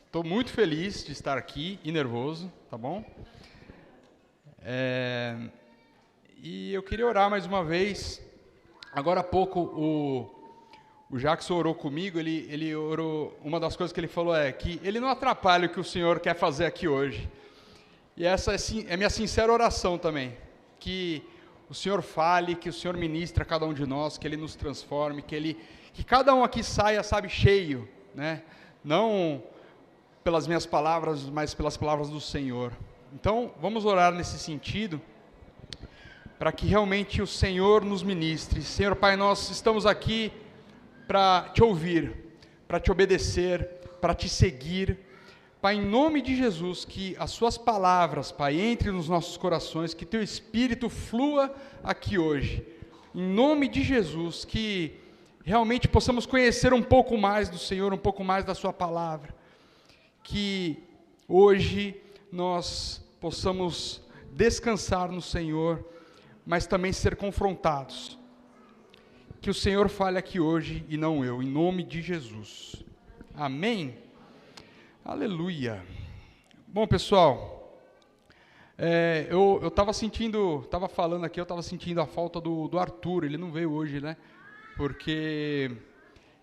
Estou muito feliz de estar aqui e nervoso, tá bom? E eu queria orar mais uma vez. Agora há pouco o Jackson orou comigo, ele orou, uma das coisas que ele falou é que ele não atrapalha o que o Senhor quer fazer aqui hoje. E essa é minha sincera oração também, que o Senhor fale, que o Senhor ministre a cada um de nós, que Ele nos transforme, que cada um aqui saia, sabe, cheio, né? Não pelas minhas palavras, mas pelas palavras do Senhor. Então, vamos orar nesse sentido, para que realmente o Senhor nos ministre. Senhor Pai, nós estamos aqui para te ouvir, para te obedecer, para te seguir. Pai, em nome de Jesus, que as suas palavras, Pai, entrem nos nossos corações, que teu Espírito flua aqui hoje. Em nome de Jesus, que realmente possamos conhecer um pouco mais do Senhor, um pouco mais da sua palavra. Que hoje nós possamos descansar no Senhor, mas também ser confrontados. Que o Senhor fale aqui hoje e não eu, em nome de Jesus. Amém? Aleluia. Bom, pessoal, eu estava falando aqui, eu estava sentindo a falta do Arthur. Ele não veio hoje, né? Porque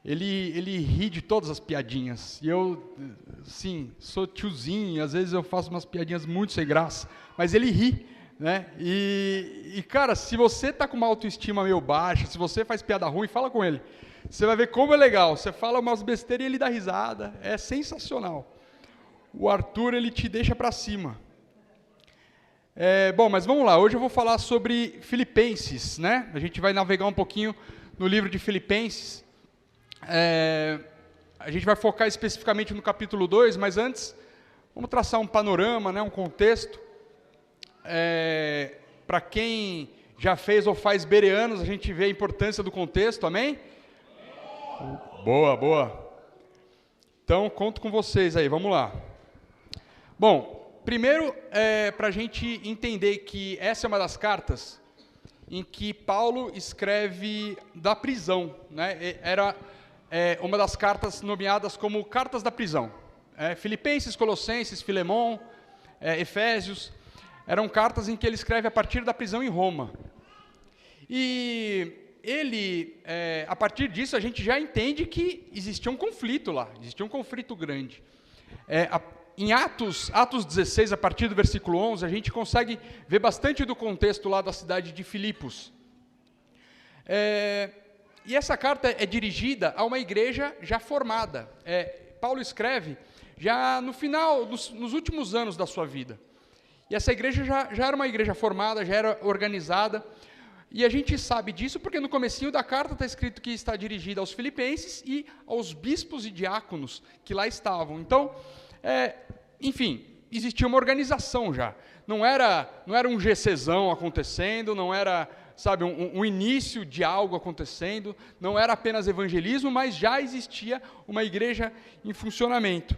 ele ri de todas as piadinhas. E eu, sim, sou tiozinho, às vezes eu faço umas piadinhas muito sem graça, mas ele ri, né? E cara, se você está com uma autoestima meio baixa, se você faz piada ruim, fala com ele. Você vai ver como é legal. Você fala umas besteiras e ele dá risada. É sensacional. O Arthur, ele te deixa para cima. Bom, mas vamos lá. Hoje eu vou falar sobre Filipenses, né? A gente vai navegar um pouquinho no livro de Filipenses. A gente vai focar especificamente no capítulo 2, mas antes, vamos traçar um panorama, né? Um contexto. Para quem já fez ou faz bereanos, a gente vê a importância do contexto, amém? Boa, boa. Então, conto com vocês aí, vamos lá. Bom, primeiro, para a gente entender que essa é uma das cartas em que Paulo escreve da prisão, né? Era uma das cartas nomeadas como cartas da prisão. Filipenses, Colossenses, Filemão, Efésios, eram cartas em que ele escreve a partir da prisão em Roma. E ele, a partir disso, a gente já entende que existia um conflito lá, existia um conflito grande. Em Atos 16, a partir do versículo 11, a gente consegue ver bastante do contexto lá da cidade de Filipos. E essa carta é dirigida a uma igreja já formada. Paulo escreve já no final, nos últimos anos da sua vida. E essa igreja já era uma igreja formada, já era organizada. E a gente sabe disso porque no comecinho da carta está escrito que está dirigida aos filipenses e aos bispos e diáconos que lá estavam. Então, enfim, existia uma organização já. Não era um GCzão acontecendo, não era, sabe, um início de algo acontecendo, não era apenas evangelismo, mas já existia uma igreja em funcionamento.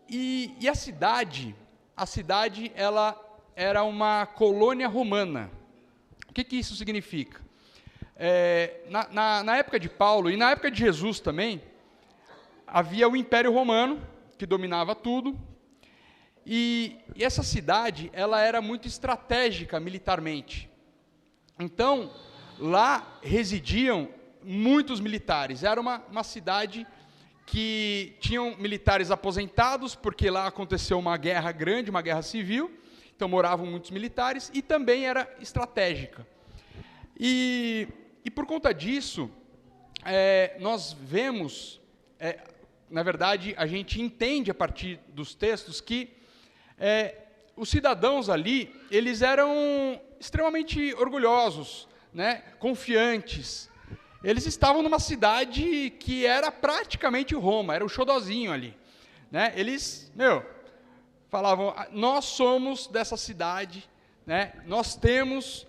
E a cidade, ela era uma colônia romana. O que isso significa? Na época de Paulo e na época de Jesus também, havia o Império Romano, que dominava tudo, e essa cidade, ela era muito estratégica militarmente. Então, lá residiam muitos militares. Era uma cidade que tinham militares aposentados, porque lá aconteceu uma guerra grande, uma guerra civil, então moravam muitos militares, e também era estratégica. E por conta disso, nós vemos, na verdade, a gente entende a partir dos textos que os cidadãos ali, eles eram extremamente orgulhosos, né, confiantes. Eles estavam numa cidade que era praticamente Roma, era o xodozinho ali, né? Eles, falavam, nós somos dessa cidade, né? Nós temos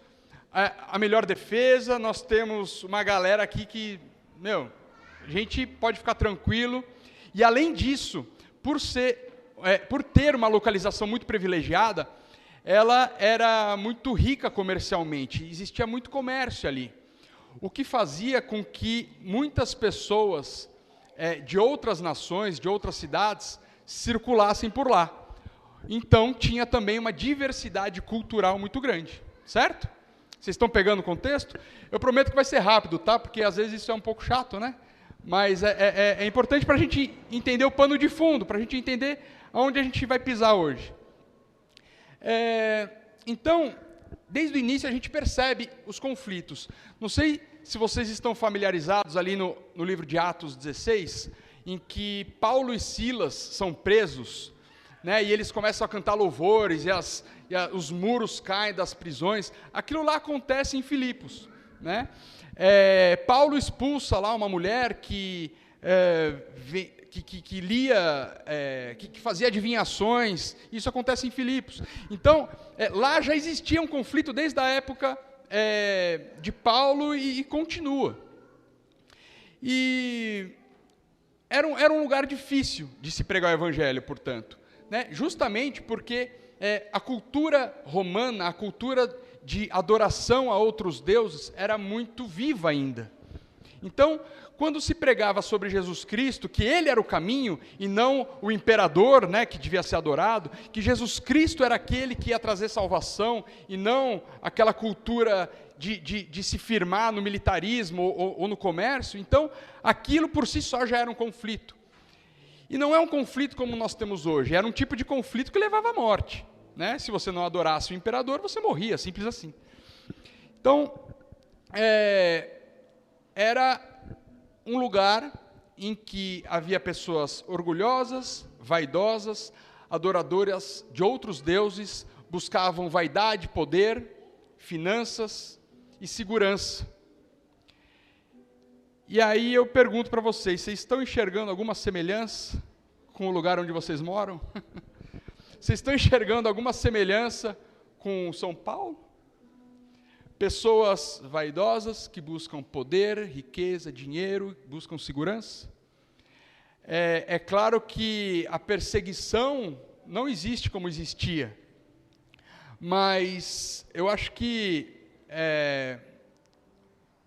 a melhor defesa, nós temos uma galera aqui que, a gente pode ficar tranquilo. E além disso, por ter uma localização muito privilegiada, ela era muito rica comercialmente, existia muito comércio ali. O que fazia com que muitas pessoas de outras nações, de outras cidades, circulassem por lá. Então, tinha também uma diversidade cultural muito grande, certo? Vocês estão pegando o contexto? Eu prometo que vai ser rápido, tá? Porque às vezes isso é um pouco chato, né? Mas é importante para a gente entender o pano de fundo, para a gente entender aonde a gente vai pisar hoje. Então, desde o início a gente percebe os conflitos. Não sei se vocês estão familiarizados ali no livro de Atos 16, em que Paulo e Silas são presos, né, e eles começam a cantar louvores, e os muros caem das prisões. Aquilo lá acontece em Filipos, né? Paulo expulsa lá uma mulher que lia, que fazia adivinhações. Isso acontece em Filipos. Então, lá já existia um conflito desde a época de Paulo e continua. E era um lugar difícil de se pregar o evangelho, portanto, né? Justamente porque a cultura romana, a cultura de adoração a outros deuses, era muito viva ainda. Então, quando se pregava sobre Jesus Cristo, que ele era o caminho e não o imperador, né, que devia ser adorado, que Jesus Cristo era aquele que ia trazer salvação e não aquela cultura de se firmar no militarismo ou no comércio, então aquilo por si só já era um conflito. E não é um conflito como nós temos hoje, era um tipo de conflito que levava à morte, né? Se você não adorasse o imperador, você morria, simples assim. Então, era um lugar em que havia pessoas orgulhosas, vaidosas, adoradoras de outros deuses, buscavam vaidade, poder, finanças e segurança. E aí eu pergunto para vocês estão enxergando alguma semelhança com o lugar onde vocês moram? Vocês estão enxergando alguma semelhança com São Paulo? Pessoas vaidosas que buscam poder, riqueza, dinheiro, buscam segurança. É claro que a perseguição não existe como existia, mas eu acho que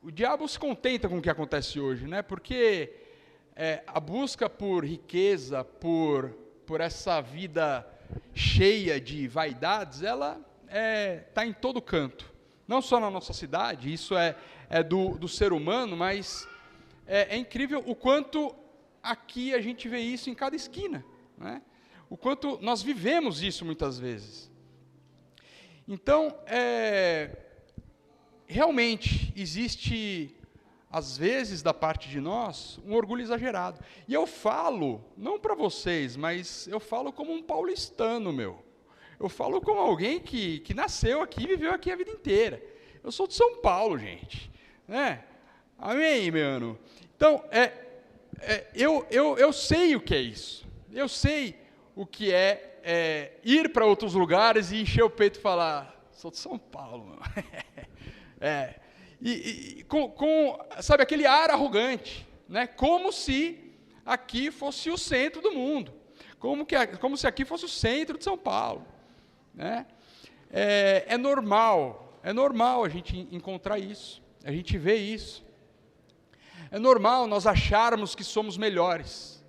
o diabo se contenta com o que acontece hoje, né? Porque a busca por riqueza, por essa vida cheia de vaidades, ela está em todo canto. Não só na nossa cidade, isso é do ser humano, mas é incrível o quanto aqui a gente vê isso em cada esquina, né? O quanto nós vivemos isso muitas vezes. Então, realmente existe, às vezes, da parte de nós, um orgulho exagerado. E eu falo, não para vocês, mas eu falo como um paulistano, meu. Eu falo como alguém que nasceu aqui e viveu aqui a vida inteira. Eu sou de São Paulo, gente. Né? Amém, mano? Então, eu sei o que é isso. Eu sei o que é ir para outros lugares e encher o peito e falar, sou de São Paulo, mano. Sabe, aquele ar arrogante, né? Como se aqui fosse o centro do mundo. Como se aqui fosse o centro de São Paulo. Né? É normal a gente encontrar isso, a gente vê isso. É normal nós acharmos que somos melhores.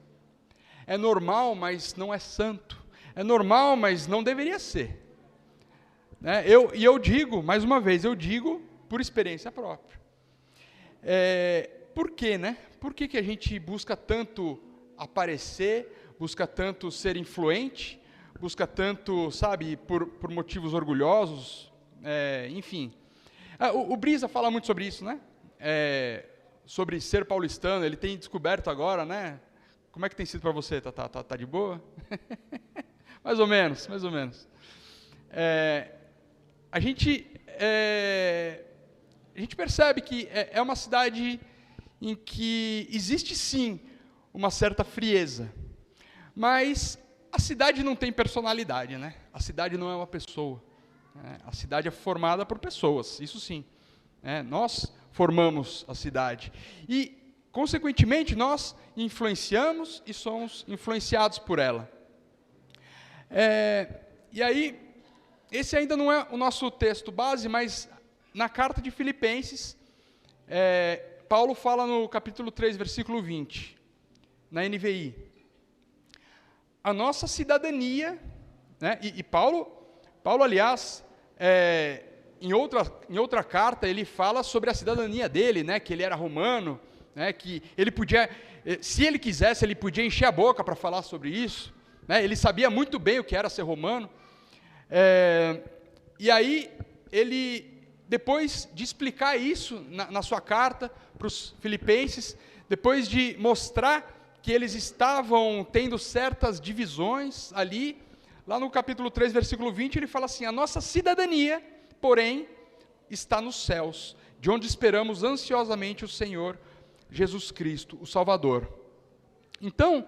É normal, mas não é santo. É normal, mas não deveria ser. Né? Eu digo, mais uma vez, por experiência própria. Por quê, né? Por que a gente busca tanto aparecer, busca tanto ser influente, busca tanto, sabe, por motivos orgulhosos, enfim. O Brisa fala muito sobre isso, né? Sobre ser paulistano, ele tem descoberto agora, né? Como é que tem sido para você? Tá de boa? Mais ou menos. A gente percebe que é uma cidade em que existe sim uma certa frieza, mas a cidade não tem personalidade, né? A cidade não é uma pessoa, né? A cidade é formada por pessoas, isso sim, né? Nós formamos a cidade e, consequentemente, nós influenciamos e somos influenciados por ela. E aí, esse ainda não é o nosso texto base, mas na carta de Filipenses, Paulo fala no capítulo 3, versículo 20. na NVI. A nossa cidadania, né? E Paulo, aliás, em outra carta, ele fala sobre a cidadania dele, né? Que ele era romano, né? Que ele podia, se ele quisesse, ele podia encher a boca para falar sobre isso, né? Ele sabia muito bem o que era ser romano. E aí, ele, depois de explicar isso na sua carta para os filipenses, depois de mostrar que eles estavam tendo certas divisões ali, lá no capítulo 3, versículo 20, ele fala assim: a nossa cidadania, porém, está nos céus, de onde esperamos ansiosamente o Senhor Jesus Cristo, o Salvador. Então,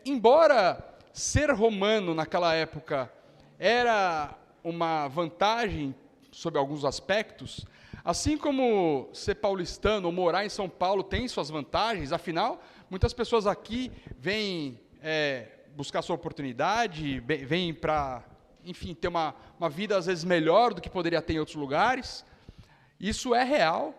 embora ser romano naquela época era uma vantagem sob alguns aspectos, assim como ser paulistano ou morar em São Paulo tem suas vantagens, afinal, muitas pessoas aqui vêm buscar sua oportunidade, vêm para, enfim, ter uma vida às vezes melhor do que poderia ter em outros lugares. Isso é real.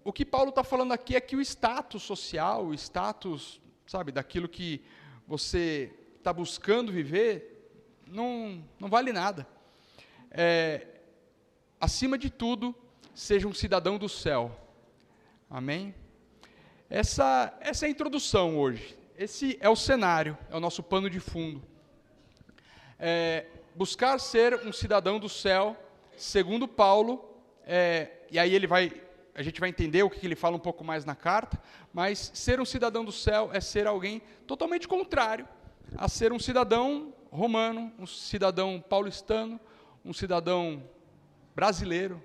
O que Paulo está falando aqui é que o status social, o status, sabe, daquilo que você está buscando viver, não vale nada. Acima de tudo, seja um cidadão do céu. Amém? Essa é a introdução hoje. Esse é o cenário, é o nosso pano de fundo. Buscar ser um cidadão do céu, segundo Paulo, e aí a gente vai entender o que ele fala um pouco mais na carta, mas ser um cidadão do céu é ser alguém totalmente contrário a ser um cidadão romano, um cidadão paulistano, um cidadão brasileiro.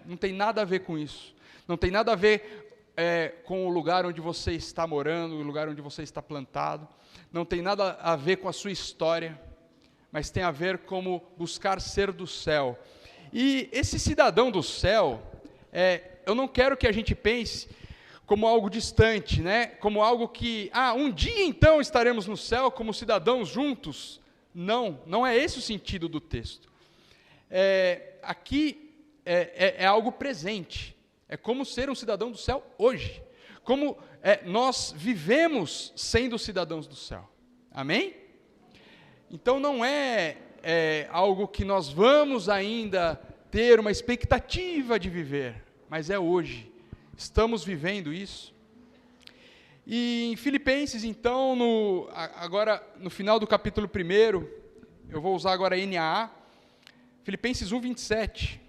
Não tem nada a ver com isso. Não tem nada a ver com o lugar onde você está morando, o lugar onde você está plantado. Não tem nada a ver com a sua história, mas tem a ver como buscar ser do céu. E esse cidadão do céu, eu não quero que a gente pense como algo distante, né? Como algo que, um dia então estaremos no céu como cidadãos juntos. Não é esse o sentido do texto. Aqui é algo presente. É como ser um cidadão do céu hoje. Como nós vivemos sendo cidadãos do céu. Amém? Então não é algo que nós vamos ainda ter uma expectativa de viver, mas é hoje. Estamos vivendo isso. E em Filipenses, então, agora no final do capítulo 1, eu vou usar agora a NAA, Filipenses 1, 27.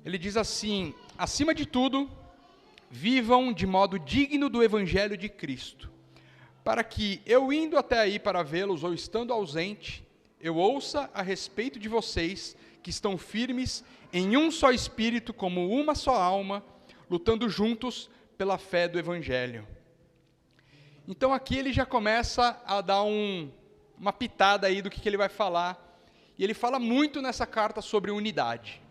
Ele diz assim: acima de tudo, vivam de modo digno do Evangelho de Cristo, para que, eu indo até aí para vê-los ou estando ausente, eu ouça a respeito de vocês que estão firmes em um só espírito, como uma só alma, lutando juntos pela fé do Evangelho. Então aqui ele já começa a dar uma pitada aí do que ele vai falar, e ele fala muito nessa carta sobre unidade.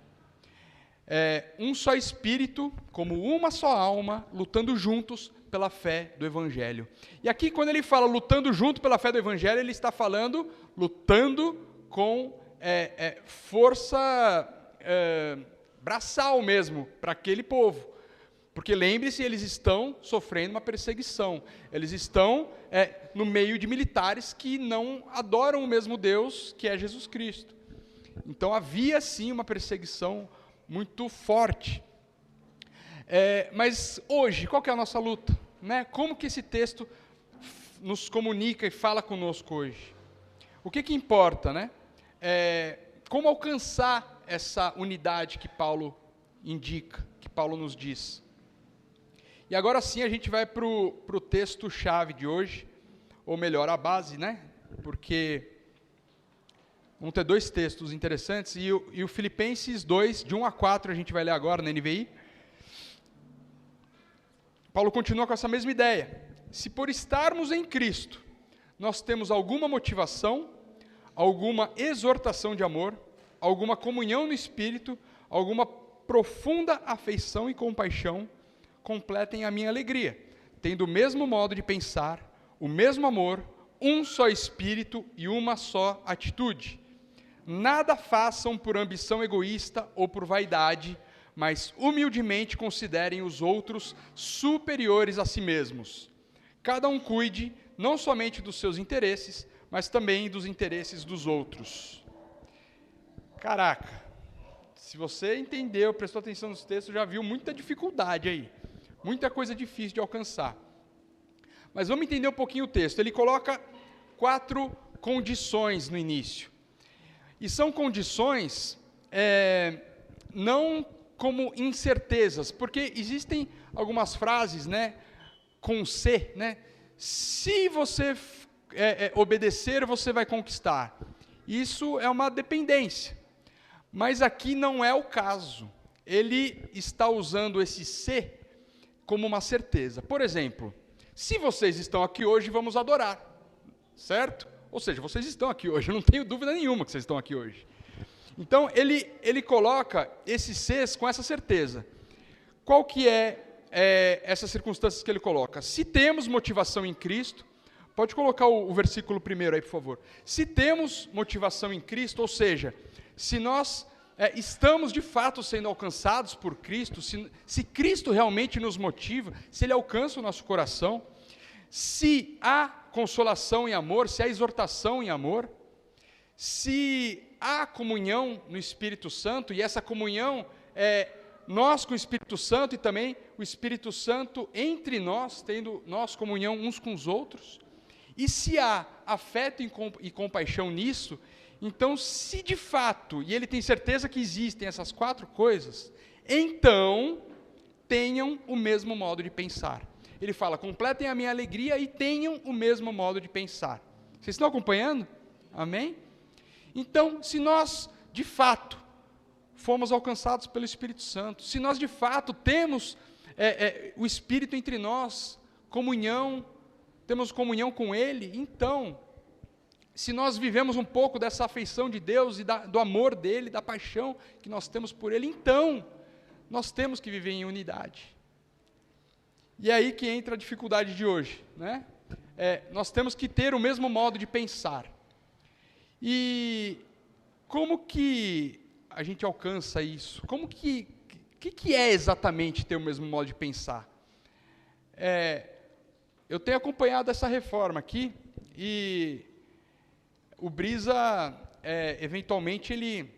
Um só espírito, como uma só alma, lutando juntos pela fé do Evangelho. E aqui, quando ele fala lutando junto pela fé do Evangelho, ele está falando lutando com força braçal mesmo, para aquele povo. Porque lembre-se, eles estão sofrendo uma perseguição. Eles estão no meio de militares que não adoram o mesmo Deus, que é Jesus Cristo. Então havia sim uma perseguição muito forte. Mas hoje, qual que é a nossa luta? Né? Como que esse texto nos comunica e fala conosco hoje? O que importa? Né? Como alcançar essa unidade que Paulo indica, que Paulo nos diz? E agora sim a gente vai para o texto-chave de hoje, ou melhor, a base, né? Porque vamos ter dois textos interessantes, e o Filipenses 2, de 1 a 4, a gente vai ler agora na NVI. Paulo continua com essa mesma ideia. Se por estarmos em Cristo, nós temos alguma motivação, alguma exortação de amor, alguma comunhão no Espírito, alguma profunda afeição e compaixão, completem a minha alegria, tendo o mesmo modo de pensar, o mesmo amor, um só Espírito e uma só atitude. nada façam por ambição egoísta ou por vaidade, mas humildemente considerem os outros superiores a si mesmos. Cada um cuide não somente dos seus interesses, mas também dos interesses dos outros. Caraca, se você entendeu, prestou atenção nos textos, já viu muita dificuldade aí, muita coisa difícil de alcançar. Mas vamos entender um pouquinho o texto. Ele coloca 4 condições no início. E são condições não como incertezas, porque existem algumas frases, né, com se, né? Se você obedecer, você vai conquistar. Isso é uma dependência. Mas aqui não é o caso. Ele está usando esse se como uma certeza. Por exemplo, se vocês estão aqui hoje, vamos adorar. Certo? Ou seja, vocês estão aqui hoje. Eu não tenho dúvida nenhuma que vocês estão aqui hoje. Então, ele coloca esses ses com essa certeza. Qual que é essas circunstâncias que ele coloca? Se temos motivação em Cristo, pode colocar o versículo primeiro aí, por favor. Se temos motivação em Cristo, ou seja, se nós estamos de fato sendo alcançados por Cristo, se Cristo realmente nos motiva, se Ele alcança o nosso coração, se há consolação em amor, se há exortação em amor, se há comunhão no Espírito Santo, e essa comunhão é nós com o Espírito Santo e também o Espírito Santo entre nós, tendo nós comunhão uns com os outros, e se há afeto e compaixão nisso, então se de fato, e ele tem certeza que existem essas 4 coisas, então tenham o mesmo modo de pensar. Ele fala, completem a minha alegria e tenham o mesmo modo de pensar. Vocês estão acompanhando? Amém? Então, se nós, de fato, fomos alcançados pelo Espírito Santo, se nós, de fato, temos o Espírito entre nós, comunhão, temos comunhão com Ele, então, se nós vivemos um pouco dessa afeição de Deus e do amor dEle, da paixão que nós temos por Ele, então, nós temos que viver em unidade. E é aí que entra a dificuldade de hoje, né? Nós temos que ter o mesmo modo de pensar. E como que a gente alcança isso? Como que é exatamente ter o mesmo modo de pensar? Eu tenho acompanhado essa reforma aqui, e o Brisa, eventualmente, ele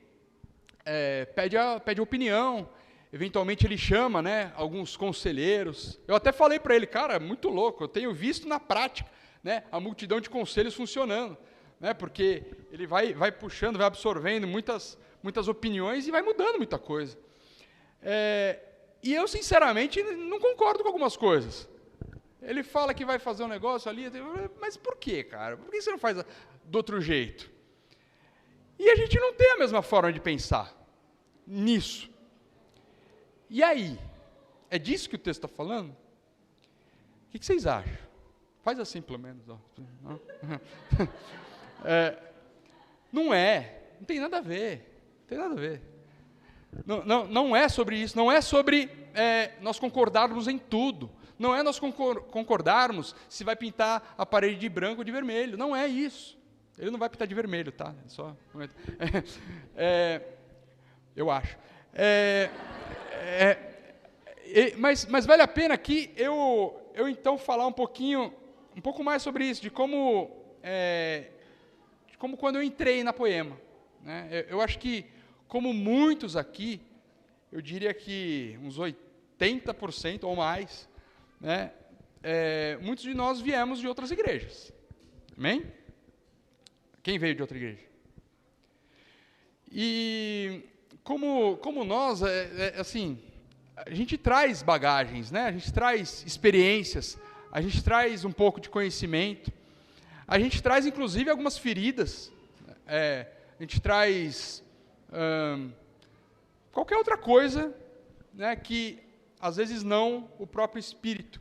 pede opinião, eventualmente ele chama, né, alguns conselheiros. Eu até falei para ele, cara, muito louco, eu tenho visto na prática, né, a multidão de conselhos funcionando, né, porque ele vai puxando, vai absorvendo muitas opiniões e vai mudando muita coisa. E eu, sinceramente, não concordo com algumas coisas. Ele fala que vai fazer um negócio ali, mas por quê, cara? Por que você não faz do outro jeito? E a gente não tem a mesma forma de pensar nisso. E aí? É disso que o texto está falando? O que vocês acham? Faz assim, pelo menos. Ó. Não tem nada a ver. Não tem nada a ver. Não é sobre isso, não é sobre nós concordarmos em tudo. Não é nós concordarmos se vai pintar a parede de branco ou de vermelho. Não é isso. Ele não vai pintar de vermelho, tá? Só eu acho. Mas vale a pena aqui eu então falar um pouco mais sobre isso, de como quando eu entrei na Poema, né? Eu acho que, como muitos aqui, eu diria que uns 80% ou mais, né, muitos de nós viemos de outras igrejas. Amém? Quem veio de outra igreja? E como nós, assim, a gente traz bagagens, né? A gente traz experiências, a gente traz um pouco de conhecimento, a gente traz, inclusive, algumas feridas, a gente traz qualquer outra coisa, né, que, às vezes, não o próprio Espírito.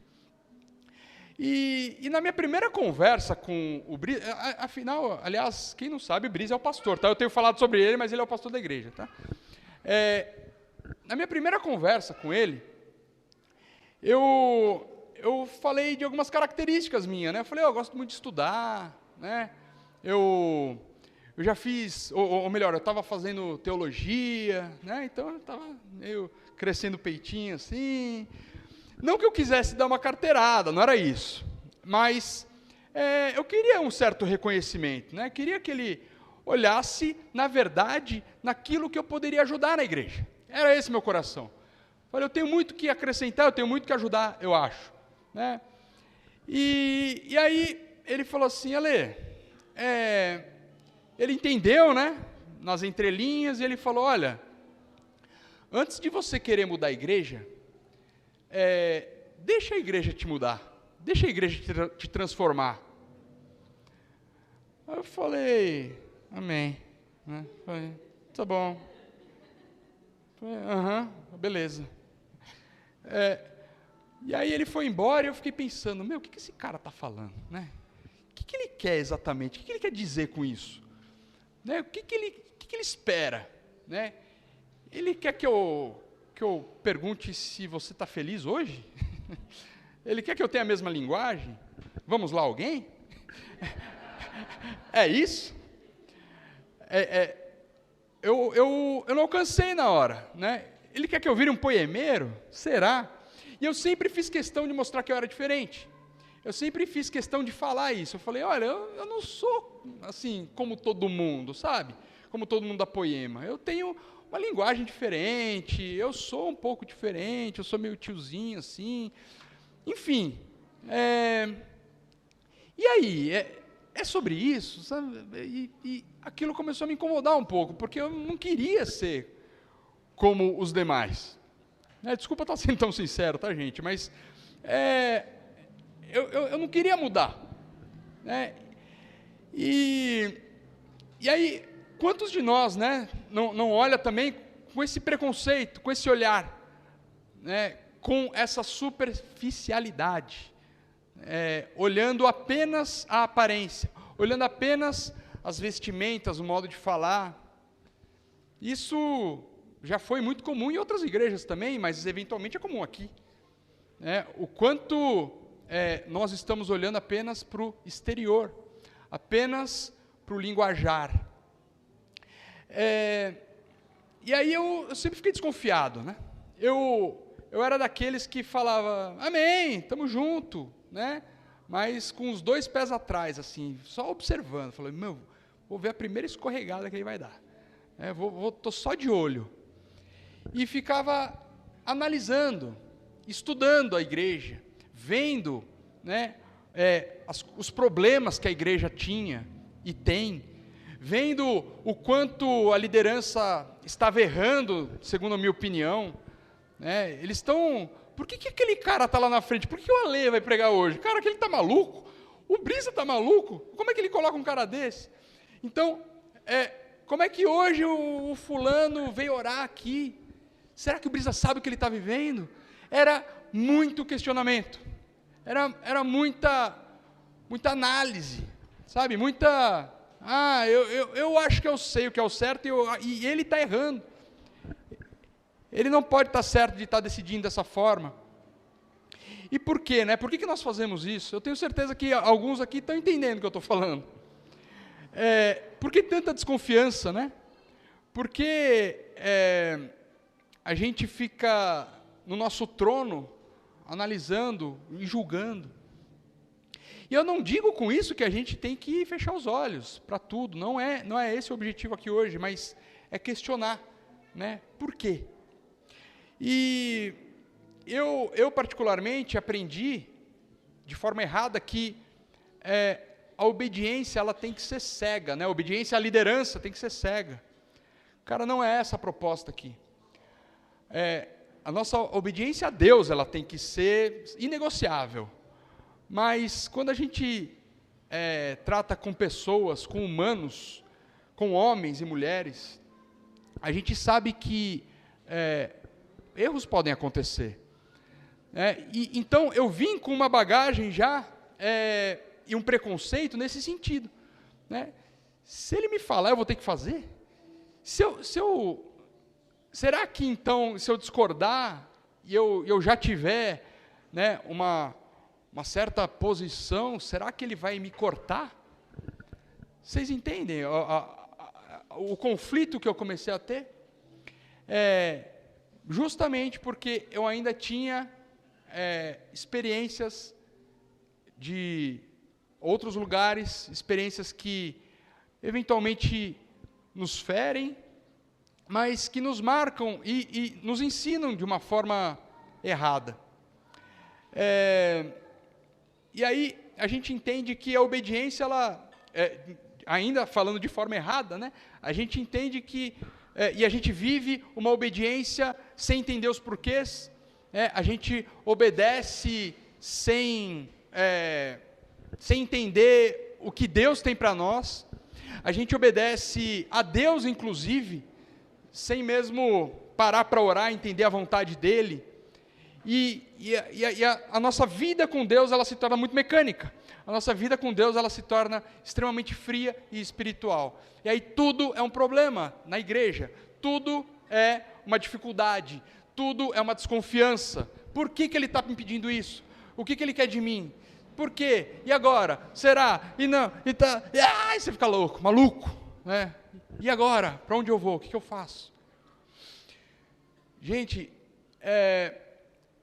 E na minha primeira conversa com o Brisa, afinal, aliás, quem não sabe, o Brisa é o pastor, tá? Eu tenho falado sobre ele, mas ele é o pastor da igreja, tá? Na minha primeira conversa com ele, eu falei de algumas características minhas, né? Eu falei, eu gosto muito de estudar, né? Eu eu já fiz, ou melhor, eu estava fazendo teologia, né? Então eu estava meio crescendo o peitinho assim. Não que eu quisesse dar uma carteirada, não era isso. Mas eu queria um certo reconhecimento, né? Queria que ele olhasse, na verdade, naquilo que eu poderia ajudar na igreja. Era esse meu coração. Falei, eu tenho muito que acrescentar, eu tenho muito que ajudar, eu acho, né? E aí ele falou assim, Ale, ele entendeu, né, nas entrelinhas, e ele falou, olha, antes de você querer mudar a igreja, deixa a igreja te mudar, deixa a igreja te transformar. Aí eu falei, amém, né? Falei, tá bom. Falei, beleza. E aí ele foi embora e eu fiquei pensando, o que esse cara está falando, né? O que ele quer exatamente? O que ele quer dizer com isso? Né? O que ele espera? Né? Ele quer que eu pergunte se você está feliz hoje? Ele quer que eu tenha a mesma linguagem? Vamos lá, alguém? É isso? Eu não alcancei na hora, né? Ele quer que eu vire um poemeiro? Será? E eu sempre fiz questão de mostrar que eu era diferente. Eu sempre fiz questão de falar isso. Eu falei, olha, eu não sou assim como todo mundo, sabe? Como todo mundo da poema. Eu tenho uma linguagem diferente, eu sou um pouco diferente, eu sou meio tiozinho assim. Enfim. E aí, é sobre isso, sabe? E aquilo começou a me incomodar um pouco, porque eu não queria ser como os demais. Desculpa estar sendo tão sincero, tá, gente? Mas eu não queria mudar. Né? E aí, quantos de nós, né, não olha também com esse preconceito, com esse olhar, né, com essa superficialidade, olhando apenas a aparência, olhando apenas as vestimentas, o modo de falar? Isso já foi muito comum em outras igrejas também, mas eventualmente é comum aqui. O quanto nós estamos olhando apenas para o exterior, apenas para o linguajar. E aí eu sempre fiquei desconfiado, né? Eu era daqueles que falava, amém, estamos junto, né? Mas com os 2 pés atrás, assim, só observando. Falei, vou ver a primeira escorregada que ele vai dar. Tô só de olho. E ficava analisando, estudando a igreja, vendo, né, os problemas que a igreja tinha e tem, vendo o quanto a liderança estava errando, segundo a minha opinião. Né, eles estão... Por que aquele cara está lá na frente? Por que o Ale vai pregar hoje? Cara, aquele está maluco? O Brisa está maluco? Como é que ele coloca um cara desse? Então, como é que hoje o fulano veio orar aqui? Será que o Brisa sabe o que ele está vivendo? Era muito questionamento. Era muita análise, sabe? Eu acho que eu sei o que é o certo e ele está errando. Ele não pode estar certo de estar decidindo dessa forma. E por quê, né? Por que nós fazemos isso? Eu tenho certeza que alguns aqui estão entendendo o que eu estou falando. Por que tanta desconfiança, né? Porque a gente fica no nosso trono, analisando e julgando. E eu não digo com isso que a gente tem que fechar os olhos para tudo, não é esse o objetivo aqui hoje, mas é questionar, né? Por quê? E eu particularmente aprendi de forma errada que a obediência ela tem que ser cega, né? A obediência à liderança tem que ser cega. Cara, não é essa a proposta aqui. A nossa obediência a Deus ela tem que ser inegociável. Mas quando a gente trata com pessoas, com humanos, com homens e mulheres, a gente sabe que erros podem acontecer. Então, eu vim com uma bagagem já e um preconceito nesse sentido. Né? Se ele me falar, eu vou ter que fazer? Será que, então, se eu discordar e eu já tiver, né, uma certa posição, será que ele vai me cortar? Vocês entendem o conflito que eu comecei a ter? Justamente porque eu ainda tinha experiências de outros lugares, experiências que eventualmente nos ferem, mas que nos marcam e nos ensinam de uma forma errada. E aí a gente entende que a obediência, ainda falando de forma errada, né? A gente entende que, e a gente vive uma obediência sem entender os porquês, a gente obedece sem entender o que Deus tem para nós, a gente obedece a Deus, inclusive, sem mesmo parar para orar, entender a vontade dEle, e a nossa vida com Deus, ela se torna muito mecânica, a nossa vida com Deus, ela se torna extremamente fria e espiritual, e aí tudo é um problema na igreja, tudo é uma dificuldade, tudo é uma desconfiança. Por que Ele está me pedindo isso? O que Ele quer de mim? Por quê? E agora? Será? E não? E tá? E você fica louco, maluco, né? E agora? Para onde eu vou? O que eu faço? Gente,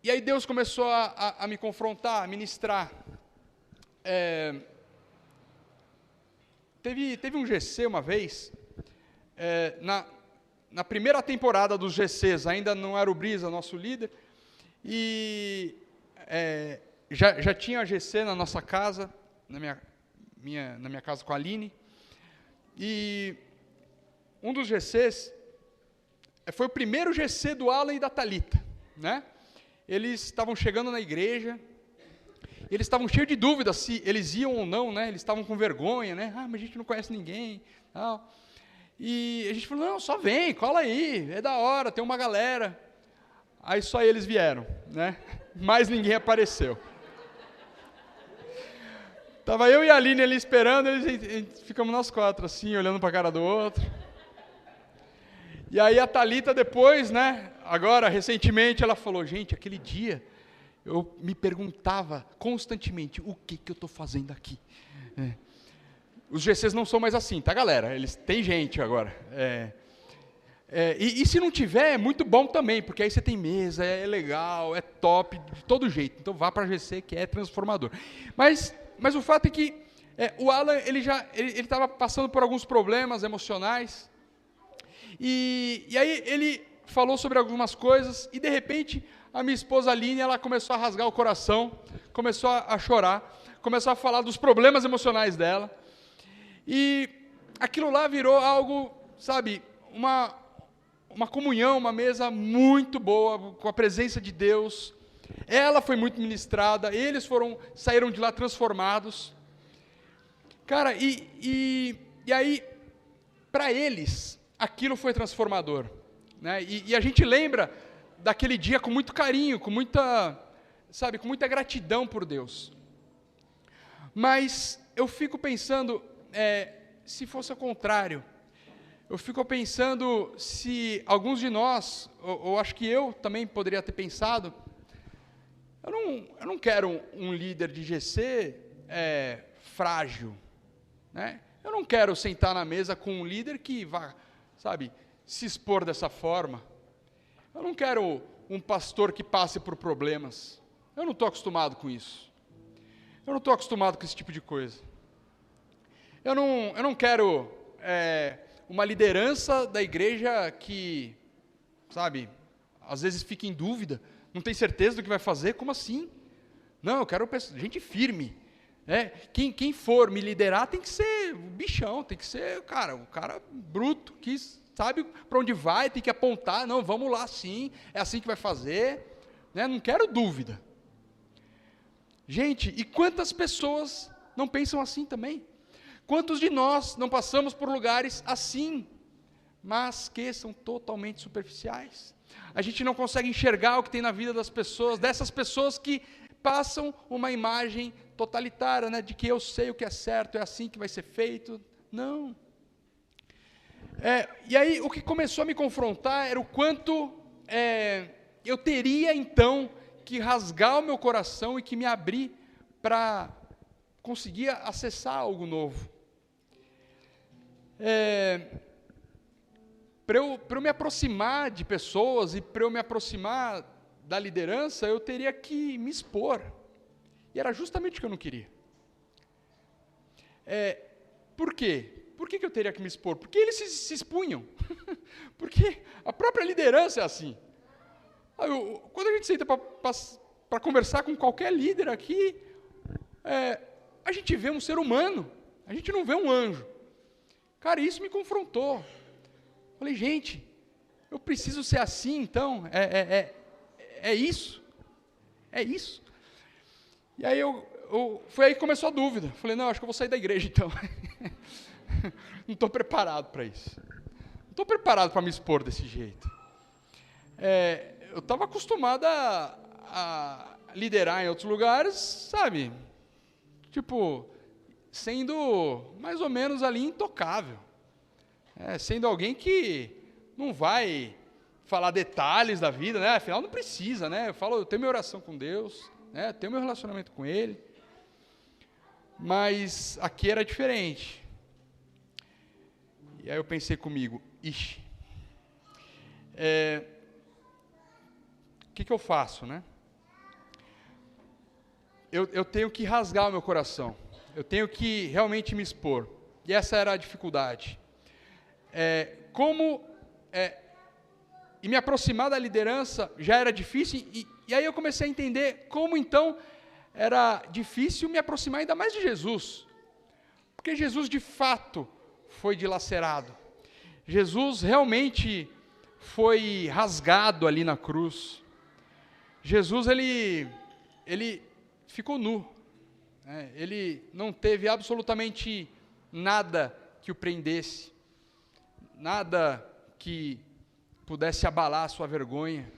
e aí Deus começou a me confrontar, a ministrar. Teve um GC uma vez, na primeira temporada dos GCs, ainda não era o Brisa, nosso líder, e já tinha GC na nossa casa, na minha casa com a Aline, e um dos GCs foi o primeiro GC do Alan e da Thalita, né? Eles estavam chegando na igreja, eles estavam cheios de dúvidas se eles iam ou não, né? Eles estavam com vergonha, né? Mas a gente não conhece ninguém, tal. E a gente falou, não, só vem, cola aí, é da hora, tem uma galera. Aí só eles vieram, né? Mais ninguém apareceu. Tava eu e a Aline ali esperando, ficamos nós quatro assim, olhando para a cara do outro. E aí a Thalita depois, né, agora, recentemente, ela falou, gente, aquele dia, eu me perguntava constantemente, o que eu estou fazendo aqui? Os GCs não são mais assim, tá, galera? Eles têm gente agora. E se não tiver, é muito bom também, porque aí você tem mesa, é legal, é top, de todo jeito. Então vá para a GC, que é transformador. Mas o fato é que o Alan, ele estava passando por alguns problemas emocionais, e aí ele falou sobre algumas coisas, e de repente a minha esposa Aline, ela começou a rasgar o coração, começou a chorar, começou a falar dos problemas emocionais dela, e aquilo lá virou algo, sabe, uma comunhão, uma mesa muito boa, com a presença de Deus. Ela foi muito ministrada, eles saíram de lá transformados. Cara, e aí, para eles, aquilo foi transformador, né? E a gente lembra daquele dia com muito carinho, com muita gratidão por Deus. Mas eu fico pensando, se fosse ao contrário, eu fico pensando se alguns de nós, ou acho que eu também poderia ter pensado, eu não quero um líder de GC frágil, né? Eu não quero sentar na mesa com um líder que vá, se expor dessa forma. Eu não quero um pastor que passe por problemas. Eu não estou acostumado com isso. Eu não estou acostumado com esse tipo de coisa. Eu não quero uma liderança da igreja que, às vezes fica em dúvida, não tem certeza do que vai fazer, como assim? Não, eu quero gente firme. Quem for me liderar tem que ser o bichão, tem que ser o cara bruto, que sabe para onde vai, tem que apontar, não, vamos lá sim, é assim que vai fazer, né? Não quero dúvida. Gente, e quantas pessoas não pensam assim também? Quantos de nós não passamos por lugares assim, mas que são totalmente superficiais? A gente não consegue enxergar o que tem na vida das pessoas, dessas pessoas que passam uma imagem totalitária, né, de que eu sei o que é certo, é assim que vai ser feito. Não. E aí o que começou a me confrontar era o quanto eu teria então que rasgar o meu coração e que me abrir para conseguir acessar algo novo. para eu me aproximar de pessoas e para eu me aproximar da liderança, eu teria que me expor. E era justamente o que eu não queria. Por quê? Por que eu teria que me expor? Porque eles se expunham. Porque a própria liderança é assim. Quando a gente senta para conversar com qualquer líder aqui, a gente vê um ser humano, a gente não vê um anjo. Cara, isso me confrontou. Falei, gente, eu preciso ser assim, então, é isso. É isso. E aí foi aí que começou a dúvida. Falei, não, acho que eu vou sair da igreja, então. Não estou preparado para isso. Não estou preparado para me expor desse jeito. Eu estava acostumado a liderar em outros lugares, sabe? Tipo, sendo mais ou menos ali intocável. Sendo alguém que não vai falar detalhes da vida, né? Afinal, não precisa, né? Eu tenho minha oração com Deus, né? Tenho meu relacionamento com Ele. Mas aqui era diferente. E aí eu pensei comigo, ixi, o que eu faço, né? Eu tenho que rasgar o meu coração. Eu tenho que realmente me expor. E essa era a dificuldade. E me aproximar da liderança já era difícil, e aí eu comecei a entender como então era difícil me aproximar ainda mais de Jesus, porque Jesus de fato foi dilacerado, Jesus realmente foi rasgado ali na cruz, Jesus ele ficou nu, né? Ele não teve absolutamente nada que o prendesse, nada que pudesse abalar a sua vergonha.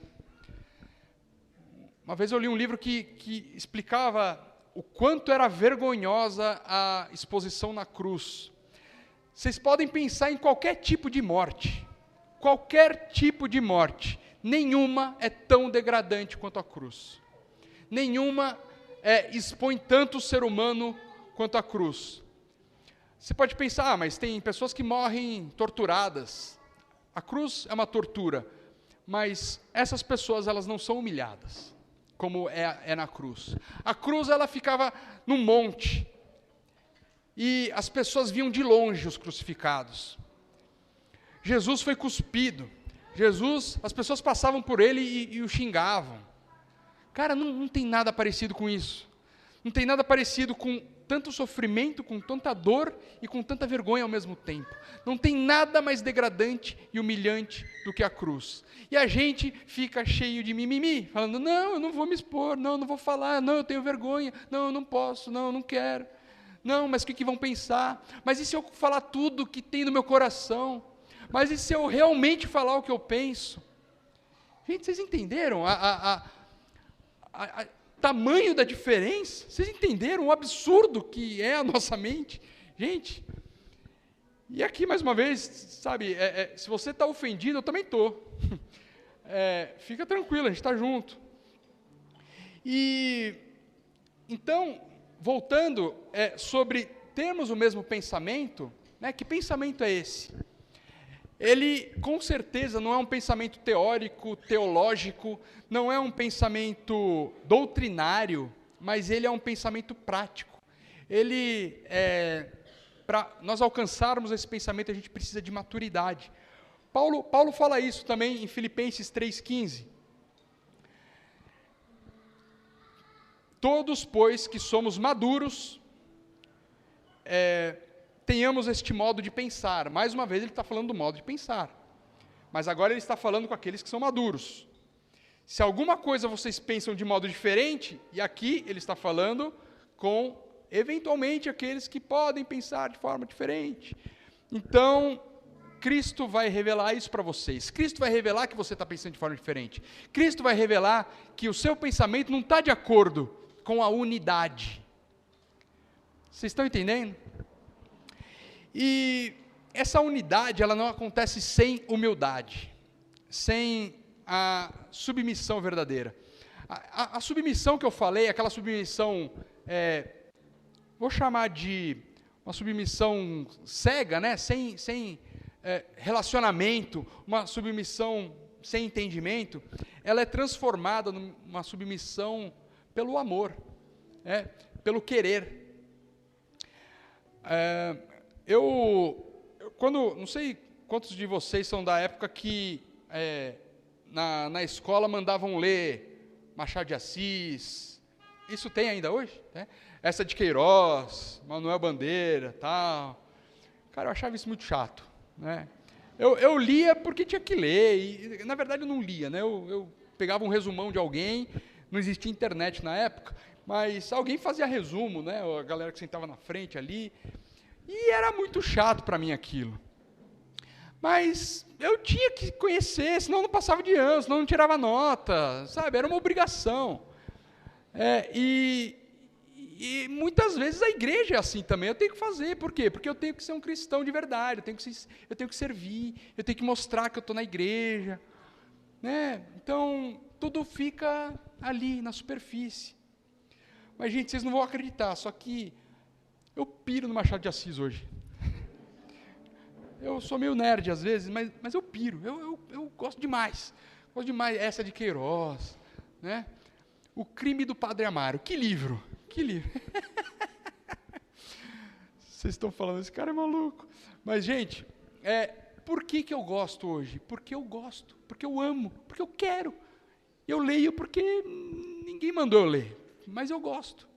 Uma vez eu li um livro que explicava o quanto era vergonhosa a exposição na cruz. Vocês podem pensar em qualquer tipo de morte, nenhuma é tão degradante quanto a cruz. Nenhuma expõe tanto o ser humano quanto a cruz. Você pode pensar, mas tem pessoas que morrem torturadas. A cruz é uma tortura, mas essas pessoas elas não são humilhadas, como é na cruz. A cruz ela ficava num monte, e as pessoas viam de longe os crucificados. Jesus foi cuspido. As pessoas passavam por ele e o xingavam. Cara, não tem nada parecido com isso. Não tem nada parecido com tanto sofrimento, com tanta dor e com tanta vergonha ao mesmo tempo. Não tem nada mais degradante e humilhante do que a cruz. E a gente fica cheio de mimimi, falando, não, eu não vou me expor, não, eu não vou falar, não, eu tenho vergonha, não, eu não posso, não, eu não quero. Não, mas o que vão pensar? Mas e se eu falar tudo que tem no meu coração? Mas e se eu realmente falar o que eu penso? Gente, vocês entenderam tamanho da diferença? Vocês entenderam o absurdo que é a nossa mente? Gente, e aqui mais uma vez, sabe, se você está ofendido, eu também estou. Fica tranquilo, a gente está junto. E, então, voltando sobre termos o mesmo pensamento, né, que pensamento é esse? Ele, com certeza, não é um pensamento teórico, teológico, não é um pensamento doutrinário, mas ele é um pensamento prático. Para nós alcançarmos esse pensamento, a gente precisa de maturidade. Paulo fala isso também em Filipenses 3,15. Todos, pois, que somos maduros, tenhamos este modo de pensar. Mais uma vez ele está falando do modo de pensar, mas agora ele está falando com aqueles que são maduros. Se alguma coisa vocês pensam de modo diferente, e aqui ele está falando com, eventualmente, aqueles que podem pensar de forma diferente. Então, Cristo vai revelar isso para vocês. Cristo vai revelar que você está pensando de forma diferente. Cristo vai revelar que o seu pensamento não está de acordo com a unidade. Vocês estão entendendo? E essa unidade, ela não acontece sem humildade, sem a submissão verdadeira. A submissão que eu falei, aquela submissão, vou chamar de uma submissão cega, né? sem relacionamento, uma submissão sem entendimento, ela é transformada numa submissão pelo amor, pelo querer. Não sei quantos de vocês são da época que na escola mandavam ler Machado de Assis. Isso tem ainda hoje? Essa de Queiroz, Manuel Bandeira, tal. Cara, eu achava isso muito chato, né? Eu lia porque tinha que ler, e na verdade eu não lia, né? Eu pegava um resumão de alguém, não existia internet na época, mas alguém fazia resumo, né? A galera que sentava na frente ali, e era muito chato para mim aquilo. Mas eu tinha que conhecer, senão eu não passava de ano, senão eu não tirava nota, sabe? Era uma obrigação. E muitas vezes a igreja é assim também, eu tenho que fazer, por quê? Porque eu tenho que ser um cristão de verdade, eu tenho que servir, eu tenho que mostrar que eu estou na igreja, né? Então, tudo fica ali, na superfície. Mas, gente, vocês não vão acreditar, só que eu piro no Machado de Assis hoje. Eu sou meio nerd às vezes, mas eu piro, eu gosto demais. Gosto demais essa de Queiroz, né? O Crime do Padre Amaro, que livro! Que livro! Vocês estão falando, esse cara é maluco. Mas, gente, por que eu gosto hoje? Porque eu gosto, porque eu amo, porque eu quero. Eu leio porque ninguém mandou eu ler, mas eu gosto.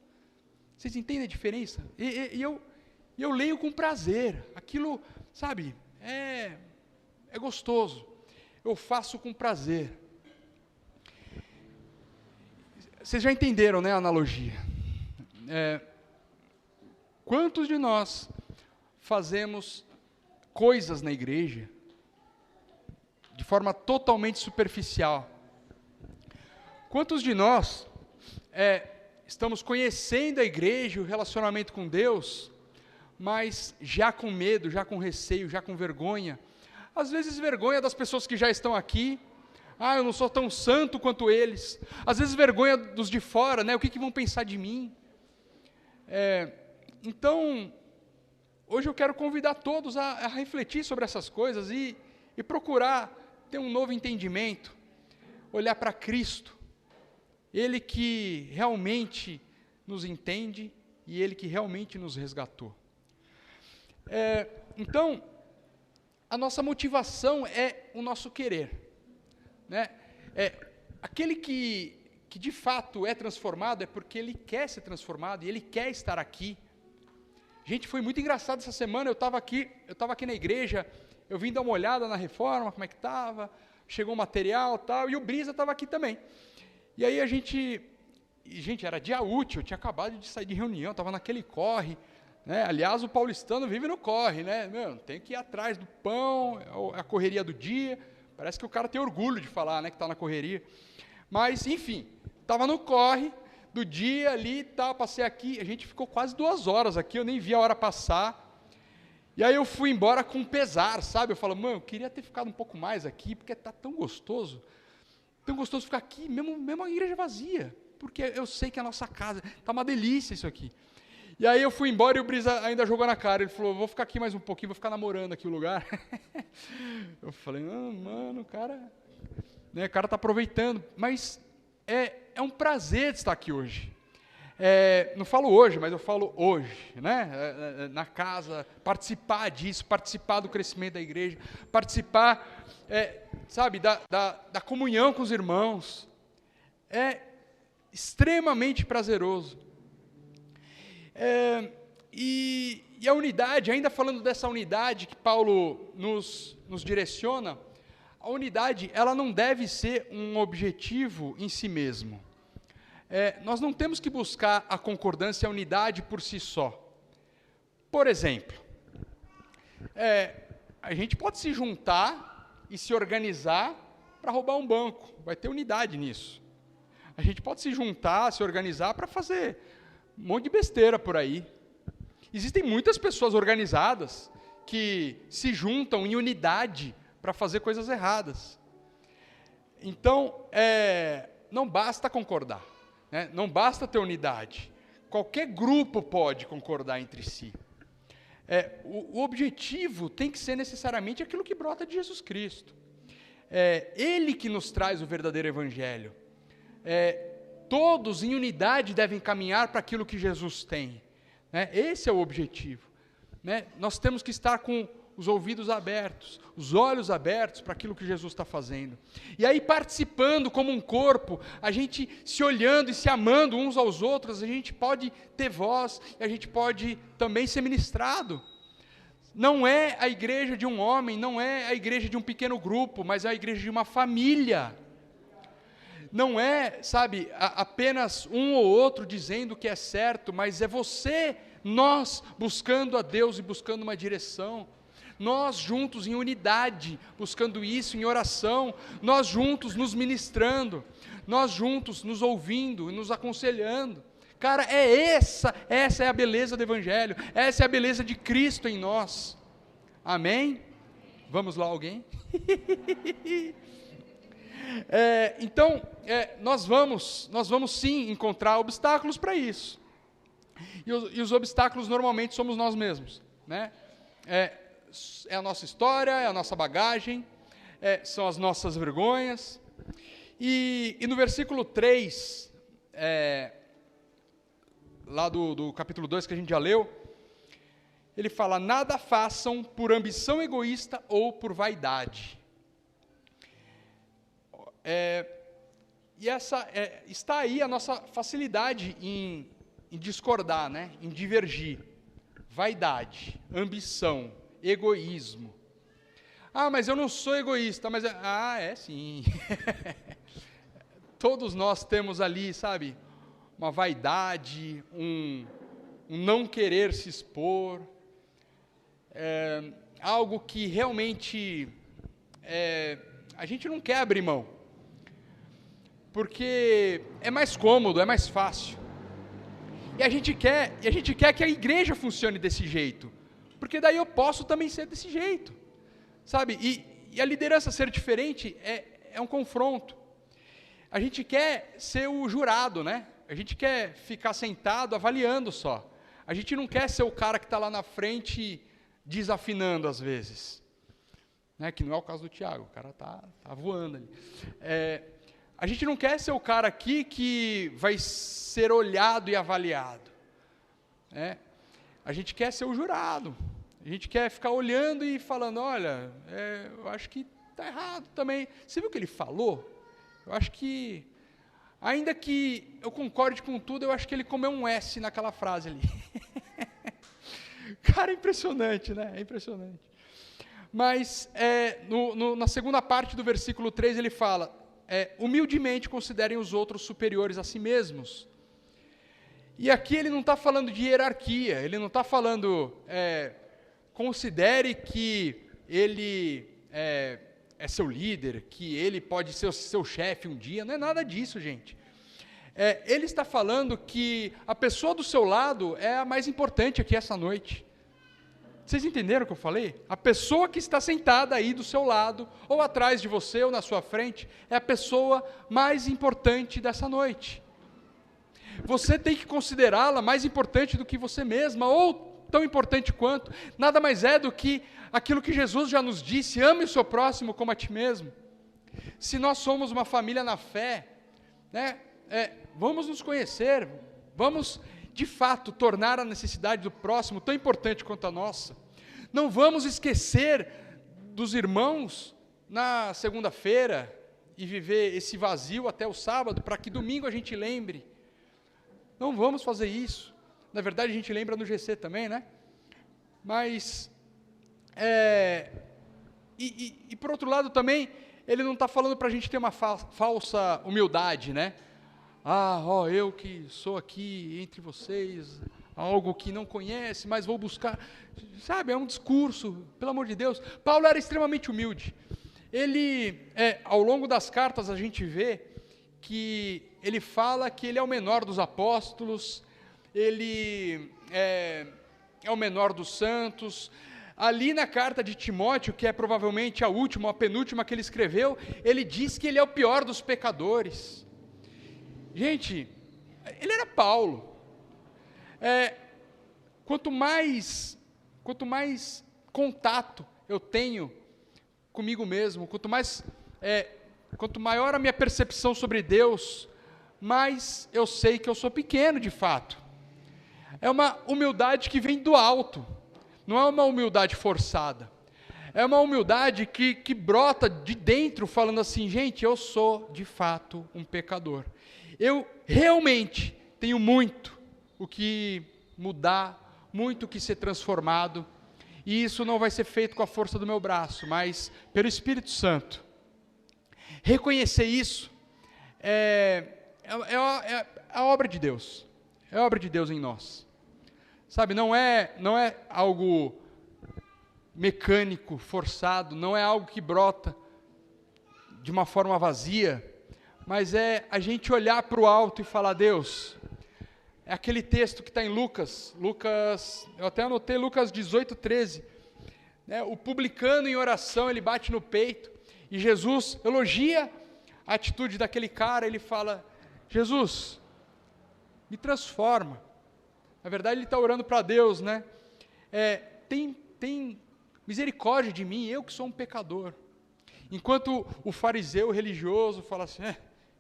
Vocês entendem a diferença? E eu leio com prazer. Aquilo, sabe, é gostoso. Eu faço com prazer. Vocês já entenderam, né, a analogia? Quantos de nós fazemos coisas na igreja de forma totalmente superficial? Quantos de nós estamos conhecendo a igreja, o relacionamento com Deus, mas já com medo, já com receio, já com vergonha? Às vezes vergonha das pessoas que já estão aqui. Eu não sou tão santo quanto eles. Às vezes vergonha dos de fora, né? O que vão pensar de mim? Então, hoje eu quero convidar todos a refletir sobre essas coisas e procurar ter um novo entendimento, olhar para Cristo, Ele que realmente nos entende e Ele que realmente nos resgatou. Então, a nossa motivação é o nosso querer, né? Aquele que de fato é transformado é porque ele quer ser transformado e ele quer estar aqui. Gente, foi muito engraçado essa semana, eu estava aqui na igreja, eu vim dar uma olhada na reforma, como é que estava, chegou o material e tal, e o Brisa estava aqui também. E aí era dia útil, eu tinha acabado de sair de reunião, estava naquele corre, né? Aliás, o paulistano vive no corre, né? Tem que ir atrás do pão, a correria do dia, parece que o cara tem orgulho de falar, né, que está na correria. Mas, enfim, estava no corre do dia ali e tal, passei aqui, a gente ficou quase 2 horas aqui, eu nem vi a hora passar, e aí eu fui embora com pesar, sabe? Eu falo, eu queria ter ficado um pouco mais aqui, porque está tão gostoso ficar aqui, mesmo a igreja vazia, porque eu sei que é a nossa casa, está uma delícia isso aqui. E aí eu fui embora e o Brisa ainda jogou na cara, ele falou, vou ficar aqui mais um pouquinho, vou ficar namorando aqui o lugar. Eu falei, mano, o cara está aproveitando, mas é um prazer de estar aqui hoje. Não falo hoje, mas eu falo hoje, né? Na casa, participar disso, participar do crescimento da igreja, participar, sabe, da comunhão com os irmãos. É extremamente prazeroso. E a unidade, ainda falando dessa unidade que Paulo nos direciona, a unidade, ela não deve ser um objetivo em si mesmo. Nós não temos que buscar a concordância e a unidade por si só. Por exemplo, a gente pode se juntar e se organizar para roubar um banco, vai ter unidade nisso. A gente pode se juntar, se organizar para fazer um monte de besteira por aí. Existem muitas pessoas organizadas que se juntam em unidade para fazer coisas erradas. Então, não basta concordar, né? Não basta ter unidade. Qualquer grupo pode concordar entre si. O objetivo tem que ser necessariamente aquilo que brota de Jesus Cristo. Ele que nos traz o verdadeiro evangelho. Todos em unidade devem caminhar para aquilo que Jesus tem. Esse é o objetivo. Nós temos que estar com os ouvidos abertos, os olhos abertos para aquilo que Jesus está fazendo. E aí, participando como um corpo, a gente se olhando e se amando uns aos outros, a gente pode ter voz e a gente pode também ser ministrado. Não é a igreja de um homem, não é a igreja de um pequeno grupo, mas é a igreja de uma família. Não é, apenas um ou outro dizendo que é certo, mas é você, nós, buscando a Deus e buscando uma direção. Nós juntos em unidade, buscando isso em oração, nós juntos nos ministrando, nós juntos nos ouvindo e nos aconselhando. Cara, essa é a beleza do Evangelho, essa é a beleza de Cristo em nós. Amém? Vamos lá, alguém? Então, nós vamos sim encontrar obstáculos para isso. E os obstáculos normalmente somos nós mesmos, né? É a nossa história, é a nossa bagagem, são as nossas vergonhas. E no versículo 3, lá do capítulo 2 que a gente já leu, ele fala: nada façam por ambição egoísta ou por vaidade. E está aí a nossa facilidade em discordar, né? Em divergir. Vaidade, ambição, egoísmo. Mas eu não sou egoísta, mas... sim. Todos nós temos ali, uma vaidade, um não querer se expor, algo que realmente a gente não quer abrir mão, porque é mais cômodo, é mais fácil. E a gente quer que a igreja funcione desse jeito, porque daí eu posso também ser desse jeito, e a liderança ser diferente é um confronto. A gente quer ser o jurado, né? A gente quer ficar sentado avaliando só. A gente não quer ser o cara que está lá na frente desafinando às vezes, né? Que não é o caso do Tiago, o cara está voando ali. A gente não quer ser o cara aqui que vai ser olhado e avaliado. A gente quer ser o jurado. A gente quer ficar olhando e falando: olha, eu acho que está errado também. Você viu o que ele falou? Eu acho que, ainda que eu concorde com tudo, eu acho que ele comeu um S naquela frase ali. Cara, é impressionante, né? É impressionante. Mas, na segunda parte do versículo 3, ele fala: humildemente considerem os outros superiores a si mesmos. E aqui ele não está falando de hierarquia, ele não está falando, considere que ele é seu líder, que ele pode ser o seu chefe um dia. Não é nada disso, gente. Ele está falando que a pessoa do seu lado é a mais importante aqui essa noite. Vocês entenderam o que eu falei? A pessoa que está sentada aí do seu lado, ou atrás de você, ou na sua frente, é a pessoa mais importante dessa noite. Você tem que considerá-la mais importante do que você mesma, ou tão importante quanto. Nada mais é do que aquilo que Jesus já nos disse: ame o seu próximo como a ti mesmo. Se nós somos uma família na fé, né, vamos nos conhecer, vamos de fato tornar a necessidade do próximo tão importante quanto a nossa. Não vamos esquecer dos irmãos na segunda-feira e viver esse vazio até o sábado, para que domingo a gente lembre. Não vamos fazer isso. Na verdade, a gente lembra no GC também, né? Mas, por outro lado também, ele não está falando para a gente ter uma falsa humildade, né? Eu que sou aqui entre vocês, algo que não conhece, mas vou buscar. É um discurso, pelo amor de Deus. Paulo era extremamente humilde. Ele, ao longo das cartas, a gente vê que ele fala que ele é o menor dos apóstolos, ele é o menor dos santos. Ali na carta de Timóteo, que é provavelmente a última, a penúltima que ele escreveu, ele diz que ele é o pior dos pecadores. Gente, ele era Paulo. Quanto mais quanto mais contato eu tenho comigo mesmo, quanto maior a minha percepção sobre Deus, mais eu sei que eu sou pequeno de fato. É uma humildade que vem do alto, não é uma humildade forçada. É uma humildade que brota de dentro, falando assim, gente, eu sou de fato um pecador. Eu realmente tenho muito o que mudar, muito o que ser transformado, e isso não vai ser feito com a força do meu braço, mas pelo Espírito Santo. Reconhecer isso é a obra de Deus, é a obra de Deus em nós. Sabe, não é algo mecânico, forçado, não é algo que brota de uma forma vazia, mas é a gente olhar para o alto e falar, Deus, é aquele texto que está em Lucas, eu até anotei Lucas 18:13, né, o publicano em oração, ele bate no peito, e Jesus elogia a atitude daquele cara, ele fala, Jesus, me transforma. Na verdade, ele está orando para Deus, né? Tem misericórdia de mim, eu que sou um pecador. Enquanto o fariseu religioso fala assim,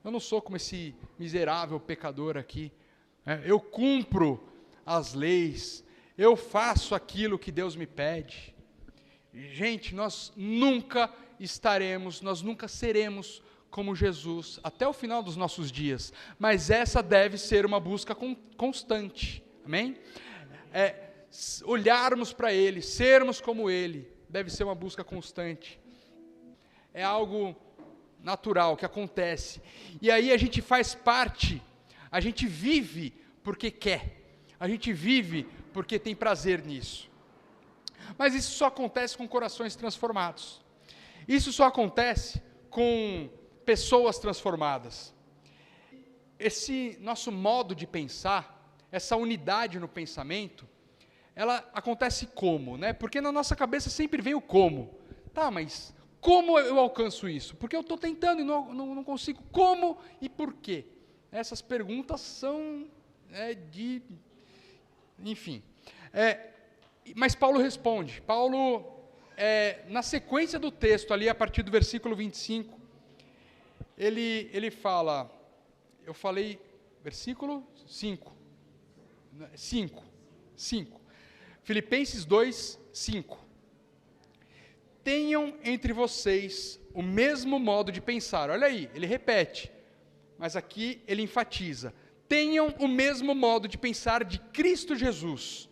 eu não sou como esse miserável pecador aqui. Eu cumpro as leis, eu faço aquilo que Deus me pede. Gente, nós nunca seremos como Jesus, até o final dos nossos dias, mas essa deve ser uma busca constante, amém? Olharmos para Ele, sermos como Ele, deve ser uma busca constante, é algo natural que acontece, e aí a gente faz parte, a gente vive porque quer, a gente vive porque tem prazer nisso, mas isso só acontece com corações transformados, isso só acontece com pessoas transformadas. Esse nosso modo de pensar, essa unidade no pensamento, ela acontece como, né? Porque na nossa cabeça sempre vem o como. Tá, mas como eu alcanço isso? Porque eu estou tentando e não consigo. Como e por quê? Essas perguntas são enfim. Mas Paulo responde. Paulo, na sequência do texto, ali a partir do versículo 25, ele fala, eu falei, versículo 5, Filipenses 2, 5. Tenham entre vocês o mesmo modo de pensar. Olha aí, ele repete, mas aqui ele enfatiza. Tenham o mesmo modo de pensar de Cristo Jesus,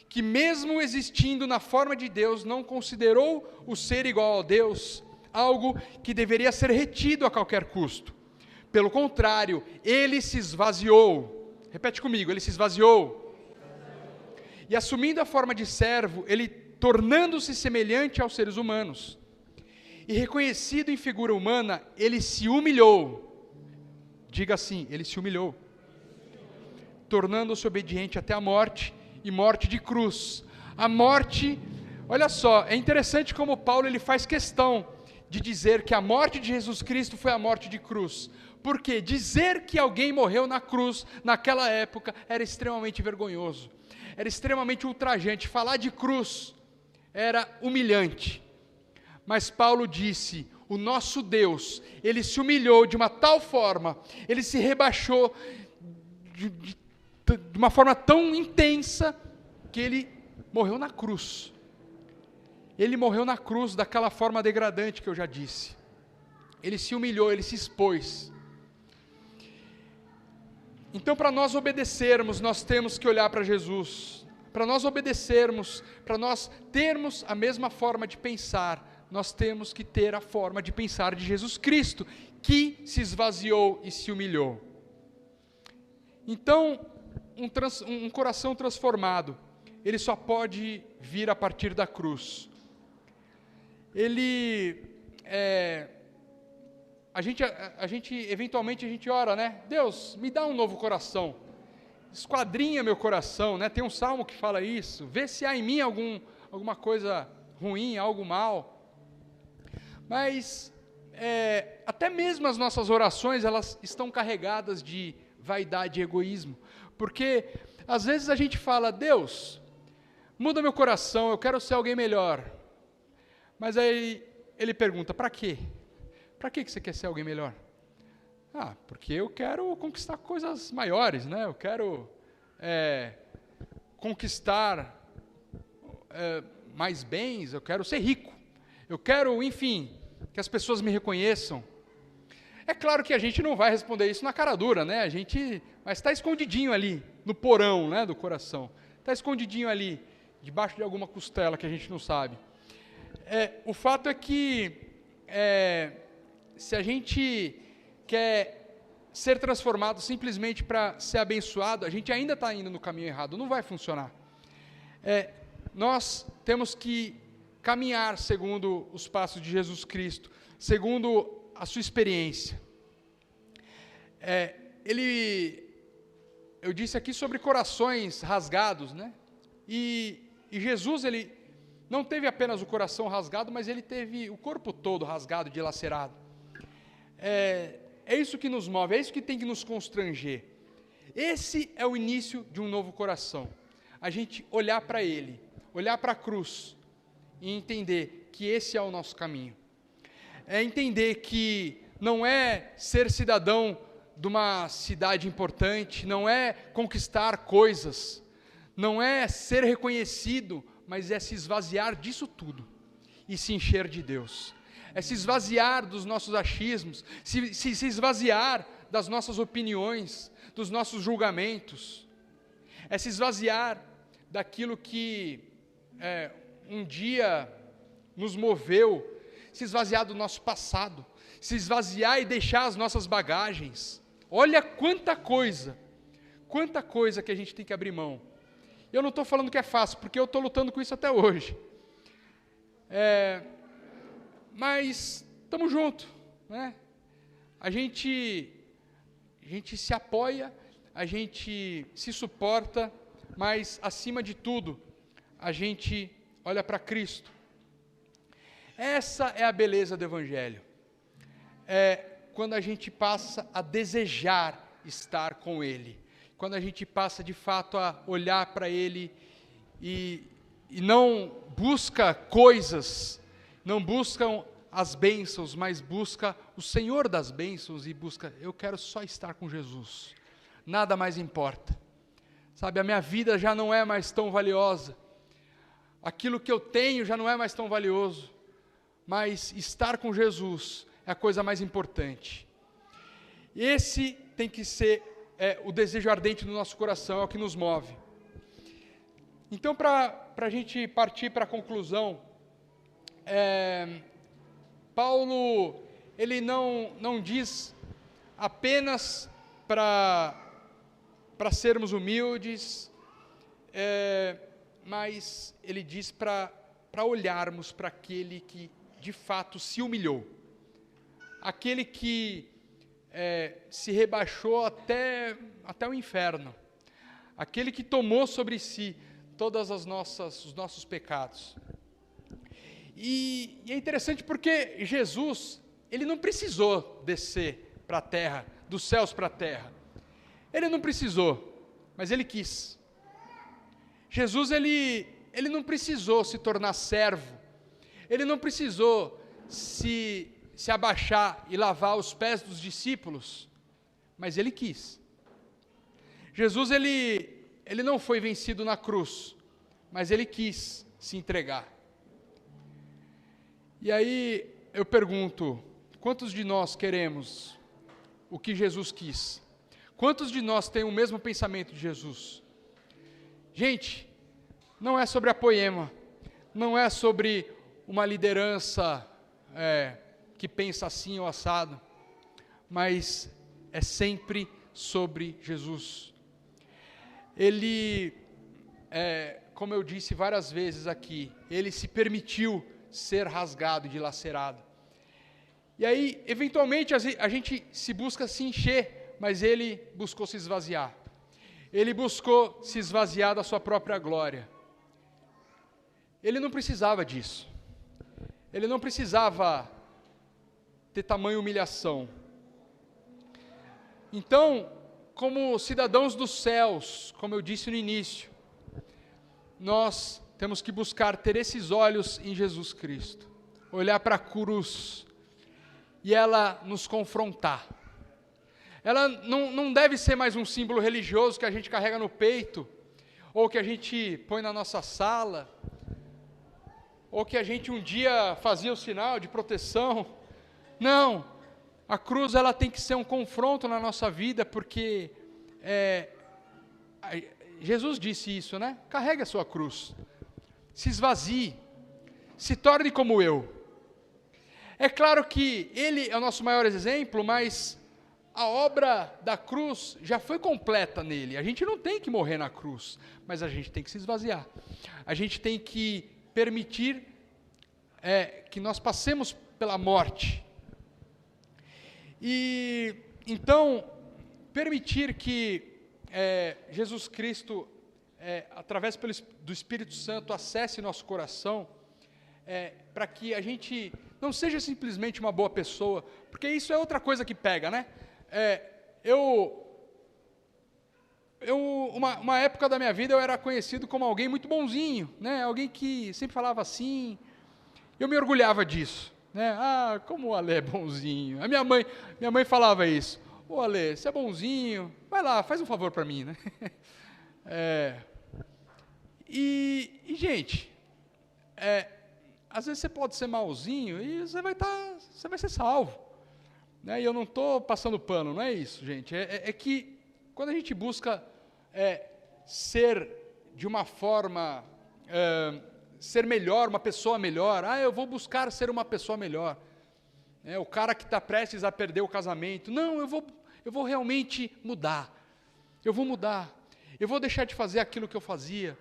que mesmo existindo na forma de Deus, não considerou o ser igual a Deus algo que deveria ser retido a qualquer custo. Pelo contrário, ele se esvaziou. Repete comigo, ele se esvaziou. E assumindo a forma de servo, ele tornando-se semelhante aos seres humanos. E reconhecido em figura humana, ele se humilhou. Diga assim, ele se humilhou. Tornando-se obediente até a morte, e morte de cruz. A morte, olha só, é interessante como Paulo ele faz questão de dizer que a morte de Jesus Cristo foi a morte de cruz. Porque dizer que alguém morreu na cruz, naquela época, era extremamente vergonhoso. Era extremamente ultrajante. Falar de cruz era humilhante. Mas Paulo disse, o nosso Deus, ele se humilhou de uma tal forma, ele se rebaixou de uma forma tão intensa, que ele morreu na cruz. Ele morreu na cruz daquela forma degradante que eu já disse. Ele se humilhou, ele se expôs. Então, para nós obedecermos, nós temos que olhar para Jesus. Para nós obedecermos, para nós termos a mesma forma de pensar, nós temos que ter a forma de pensar de Jesus Cristo, que se esvaziou e se humilhou. Então, um coração transformado, ele só pode vir a partir da cruz. Eventualmente a gente ora, né? Deus, me dá um novo coração, esquadrinha meu coração, né? Tem um salmo que fala isso, vê se há em mim alguma coisa ruim, algo mal. Mas até mesmo as nossas orações, elas estão carregadas de vaidade e egoísmo, porque às vezes a gente fala, Deus, muda meu coração, eu quero ser alguém melhor. Mas aí ele pergunta, para quê? Para que você quer ser alguém melhor? Porque eu quero conquistar coisas maiores, né? Eu quero conquistar mais bens, eu quero ser rico. Eu quero, enfim, que as pessoas me reconheçam. É claro que a gente não vai responder isso na cara dura, né? Mas está escondidinho ali, no porão, né, do coração. Está escondidinho ali, debaixo de alguma costela que a gente não sabe. O fato é que, se a gente quer ser transformado simplesmente para ser abençoado, a gente ainda está indo no caminho errado, não vai funcionar. Nós temos que caminhar segundo os passos de Jesus Cristo, segundo a sua experiência. Eu disse aqui sobre corações rasgados, né? E Jesus, ele não teve apenas o coração rasgado, mas ele teve o corpo todo rasgado, dilacerado. É isso que nos move, é isso que tem que nos constranger. Esse é o início de um novo coração. A gente olhar para ele, olhar para a cruz e entender que esse é o nosso caminho. É entender que não é ser cidadão de uma cidade importante, não é conquistar coisas, não é ser reconhecido, mas é se esvaziar disso tudo e se encher de Deus. É se esvaziar dos nossos achismos, se esvaziar das nossas opiniões, dos nossos julgamentos. É se esvaziar daquilo que um dia nos moveu, se esvaziar do nosso passado, se esvaziar e deixar as nossas bagagens. Olha quanta coisa que a gente tem que abrir mão. Eu não estou falando que é fácil, porque eu estou lutando com isso até hoje. Mas estamos juntos, né? A gente se apoia, a gente se suporta, mas acima de tudo, a gente olha para Cristo. Essa é a beleza do Evangelho. Quando a gente passa a desejar estar com Ele, quando a gente passa de fato a olhar para Ele e não busca coisas, não buscam as bênçãos, mas busca o Senhor das bênçãos e busca, eu quero só estar com Jesus, nada mais importa. Sabe, a minha vida já não é mais tão valiosa, aquilo que eu tenho já não é mais tão valioso, mas estar com Jesus é a coisa mais importante. Esse tem que ser o desejo ardente do nosso coração, é o que nos move. Então, para a gente partir para a conclusão, Paulo, ele não diz apenas para sermos humildes, mas ele diz para olharmos para aquele que de fato se humilhou, aquele que se rebaixou até o inferno, aquele que tomou sobre si todos os nossos pecados. E é interessante porque Jesus, ele não precisou descer para a terra, dos céus para a terra. Ele não precisou, mas ele quis. Jesus, ele não precisou se tornar servo, ele não precisou se abaixar e lavar os pés dos discípulos, mas ele quis. Jesus, ele não foi vencido na cruz, mas ele quis se entregar. E aí eu pergunto, quantos de nós queremos o que Jesus quis? Quantos de nós têm o mesmo pensamento de Jesus? Gente, não é sobre a poema, não é sobre uma liderança que pensa assim ou assado, mas é sempre sobre Jesus. Ele, como eu disse várias vezes aqui, ele se permitiu ser rasgado e dilacerado. E aí, eventualmente, a gente se busca se encher, mas ele buscou se esvaziar. Ele buscou se esvaziar da sua própria glória. Ele não precisava disso. Ele não precisava ter tamanha humilhação. Então, como cidadãos dos céus, como eu disse no início, nós temos que buscar ter esses olhos em Jesus Cristo, olhar para a cruz e ela nos confrontar. Ela não deve ser mais um símbolo religioso que a gente carrega no peito, ou que a gente põe na nossa sala, ou que a gente um dia fazia o sinal de proteção. Não, a cruz ela tem que ser um confronto na nossa vida, porque Jesus disse isso, né? Carregue a sua cruz, se esvazie, se torne como eu. É claro que Ele é o nosso maior exemplo, mas a obra da cruz já foi completa nele. A gente não tem que morrer na cruz, mas a gente tem que se esvaziar. A gente tem que permitir que nós passemos pela morte. E então, permitir que Jesus Cristo, através do Espírito Santo, acesse nosso coração, para que a gente não seja simplesmente uma boa pessoa, porque isso é outra coisa que pega, né? Uma época da minha vida eu era conhecido como alguém muito bonzinho, né? Alguém que sempre falava assim. Eu me orgulhava disso, né? Ah, como o Ale é bonzinho. A minha mãe falava isso. Ô Ale, você é bonzinho, vai lá, faz um favor para mim, né? Gente, às vezes você pode ser malzinho e você vai ser salvo. Né? E eu não estou passando pano, não é isso, gente. É que quando a gente busca ser de uma forma, ser melhor, uma pessoa melhor, eu vou buscar ser uma pessoa melhor. O cara que está prestes a perder o casamento, não, eu vou realmente mudar. Eu vou mudar. Eu vou deixar de fazer aquilo que eu fazia.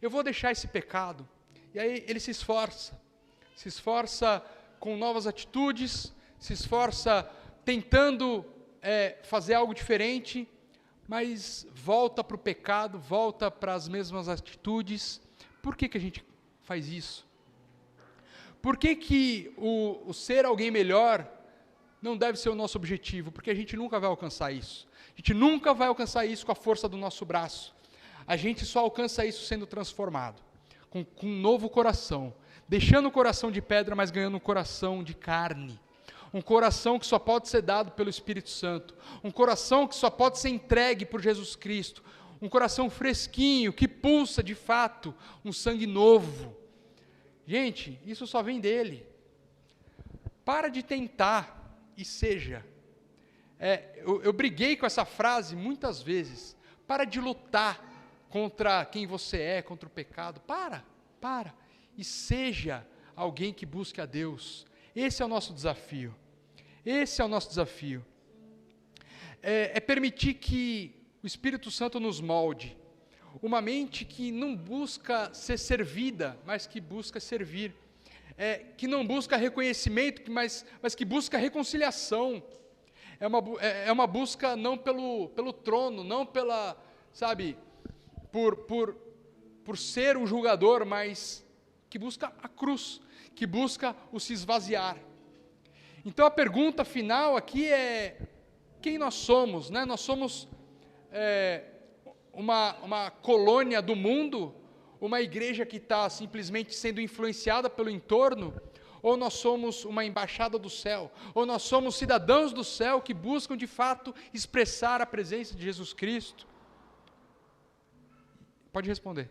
Eu vou deixar esse pecado. E aí ele se esforça com novas atitudes, se esforça tentando fazer algo diferente, mas volta para o pecado, volta para as mesmas atitudes. Por que a gente faz isso? Por que o ser alguém melhor não deve ser o nosso objetivo? Porque a gente nunca vai alcançar isso. A gente nunca vai alcançar isso com a força do nosso braço. A gente só alcança isso sendo transformado, com um novo coração, deixando o coração de pedra, mas ganhando um coração de carne. Um coração que só pode ser dado pelo Espírito Santo. Um coração que só pode ser entregue por Jesus Cristo. Um coração fresquinho, que pulsa de fato um sangue novo. Gente, isso só vem dele. Para de tentar e seja. Eu briguei com essa frase muitas vezes. Para de lutar contra quem você é, contra o pecado. Para. E seja alguém que busque a Deus. Esse é o nosso desafio. É permitir que o Espírito Santo nos molde. Uma mente que não busca ser servida, mas que busca servir. Que não busca reconhecimento, mas que busca reconciliação. É uma busca não pelo trono, não pela, sabe, por ser um julgador, mas que busca a cruz, que busca o se esvaziar. Então a pergunta final aqui é: quem nós somos? Né? Nós somos uma colônia do mundo, uma igreja que está simplesmente sendo influenciada pelo entorno, ou nós somos uma embaixada do céu, ou nós somos cidadãos do céu que buscam de fato expressar a presença de Jesus Cristo? Pode responder.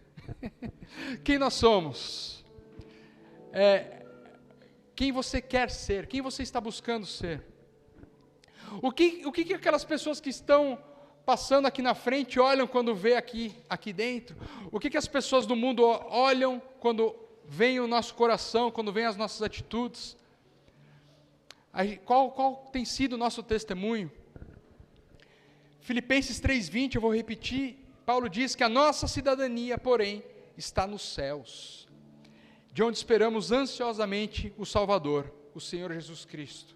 Quem nós somos? Quem você quer ser? Quem você está buscando ser? O que aquelas pessoas que estão passando aqui na frente olham quando vê aqui dentro? O que as pessoas do mundo olham quando veem o nosso coração, quando veem as nossas atitudes? Qual tem sido o nosso testemunho? Filipenses 3:20, eu vou repetir. Paulo diz que a nossa cidadania, porém, está nos céus, de onde esperamos ansiosamente o Salvador, o Senhor Jesus Cristo.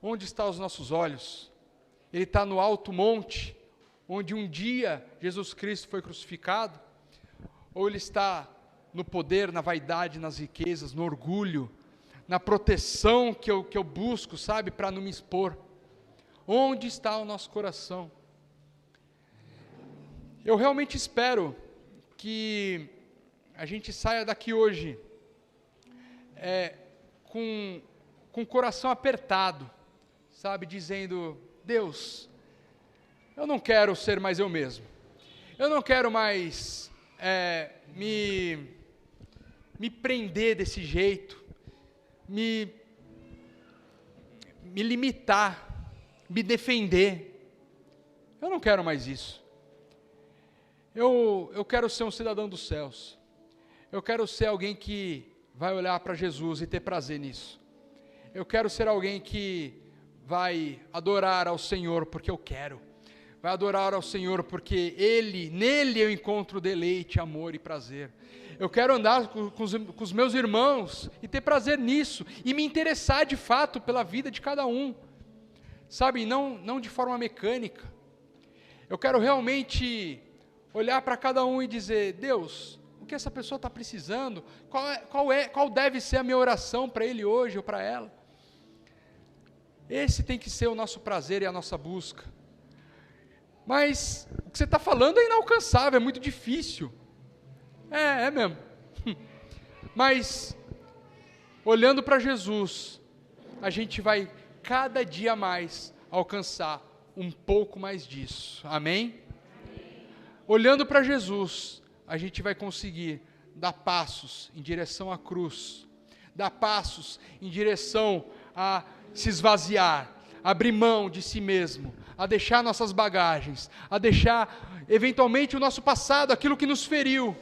Onde estão os nossos olhos? Ele está no alto monte, onde um dia Jesus Cristo foi crucificado? Ou ele está no poder, na vaidade, nas riquezas, no orgulho, na proteção que eu busco, sabe, para não me expor? Onde está o nosso coração? Eu realmente espero que a gente saia daqui hoje com o coração apertado, sabe, dizendo: Deus, eu não quero ser mais eu mesmo, eu não quero mais me prender desse jeito, me limitar, me defender. Eu não quero mais isso. Eu quero ser um cidadão dos céus. Eu quero ser alguém que vai olhar para Jesus e ter prazer nisso. Eu quero ser alguém que vai adorar ao Senhor porque eu quero. Vai adorar ao Senhor porque nele eu encontro deleite, amor e prazer. Eu quero andar com os meus irmãos e ter prazer nisso, e me interessar de fato pela vida de cada um, sabe, não de forma mecânica. Eu quero realmente olhar para cada um e dizer: Deus, o que essa pessoa está precisando? Qual deve ser a minha oração para ele hoje ou para ela? Esse tem que ser o nosso prazer e a nossa busca. Mas o que você está falando é inalcançável, é muito difícil. É mesmo. Mas, olhando para Jesus, a gente vai cada dia mais alcançar um pouco mais disso. Amém? Olhando para Jesus, a gente vai conseguir dar passos em direção à cruz, dar passos em direção a se esvaziar, abrir mão de si mesmo, a deixar nossas bagagens, a deixar eventualmente o nosso passado, aquilo que nos feriu,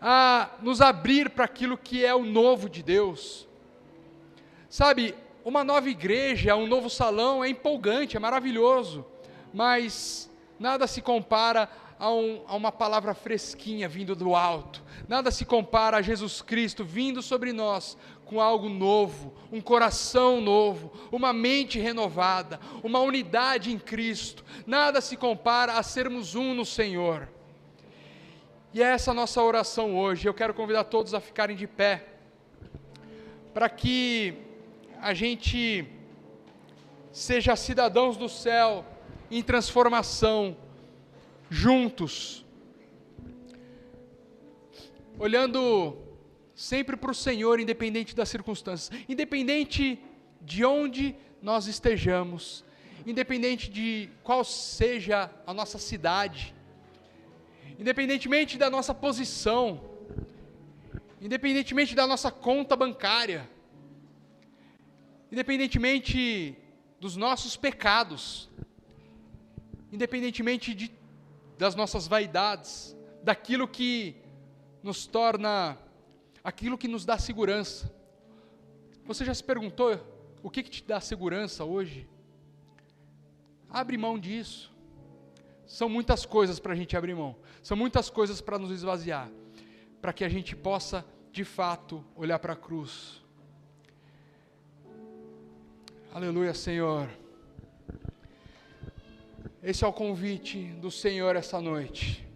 a nos abrir para aquilo que é o novo de Deus. Sabe, uma nova igreja, um novo salão é empolgante, é maravilhoso, mas nada se compara a uma palavra fresquinha vindo do alto, nada se compara a Jesus Cristo vindo sobre nós com algo novo, um coração novo, uma mente renovada, uma unidade em Cristo. Nada se compara a sermos um no Senhor. E é essa a nossa oração hoje. Eu quero convidar todos a ficarem de pé, para que a gente seja cidadãos do céu em transformação, juntos, olhando sempre para o Senhor, independente das circunstâncias, independente de onde nós estejamos, independente de qual seja a nossa cidade, independentemente da nossa posição, independentemente da nossa conta bancária, independentemente dos nossos pecados, independentemente das nossas vaidades, daquilo que nos torna, aquilo que nos dá segurança. Você já se perguntou o que te dá segurança hoje? Abre mão disso. São muitas coisas para a gente abrir mão, são muitas coisas para nos esvaziar, para que a gente possa, de fato, olhar para a cruz. Aleluia, Senhor. Esse é o convite do Senhor essa noite.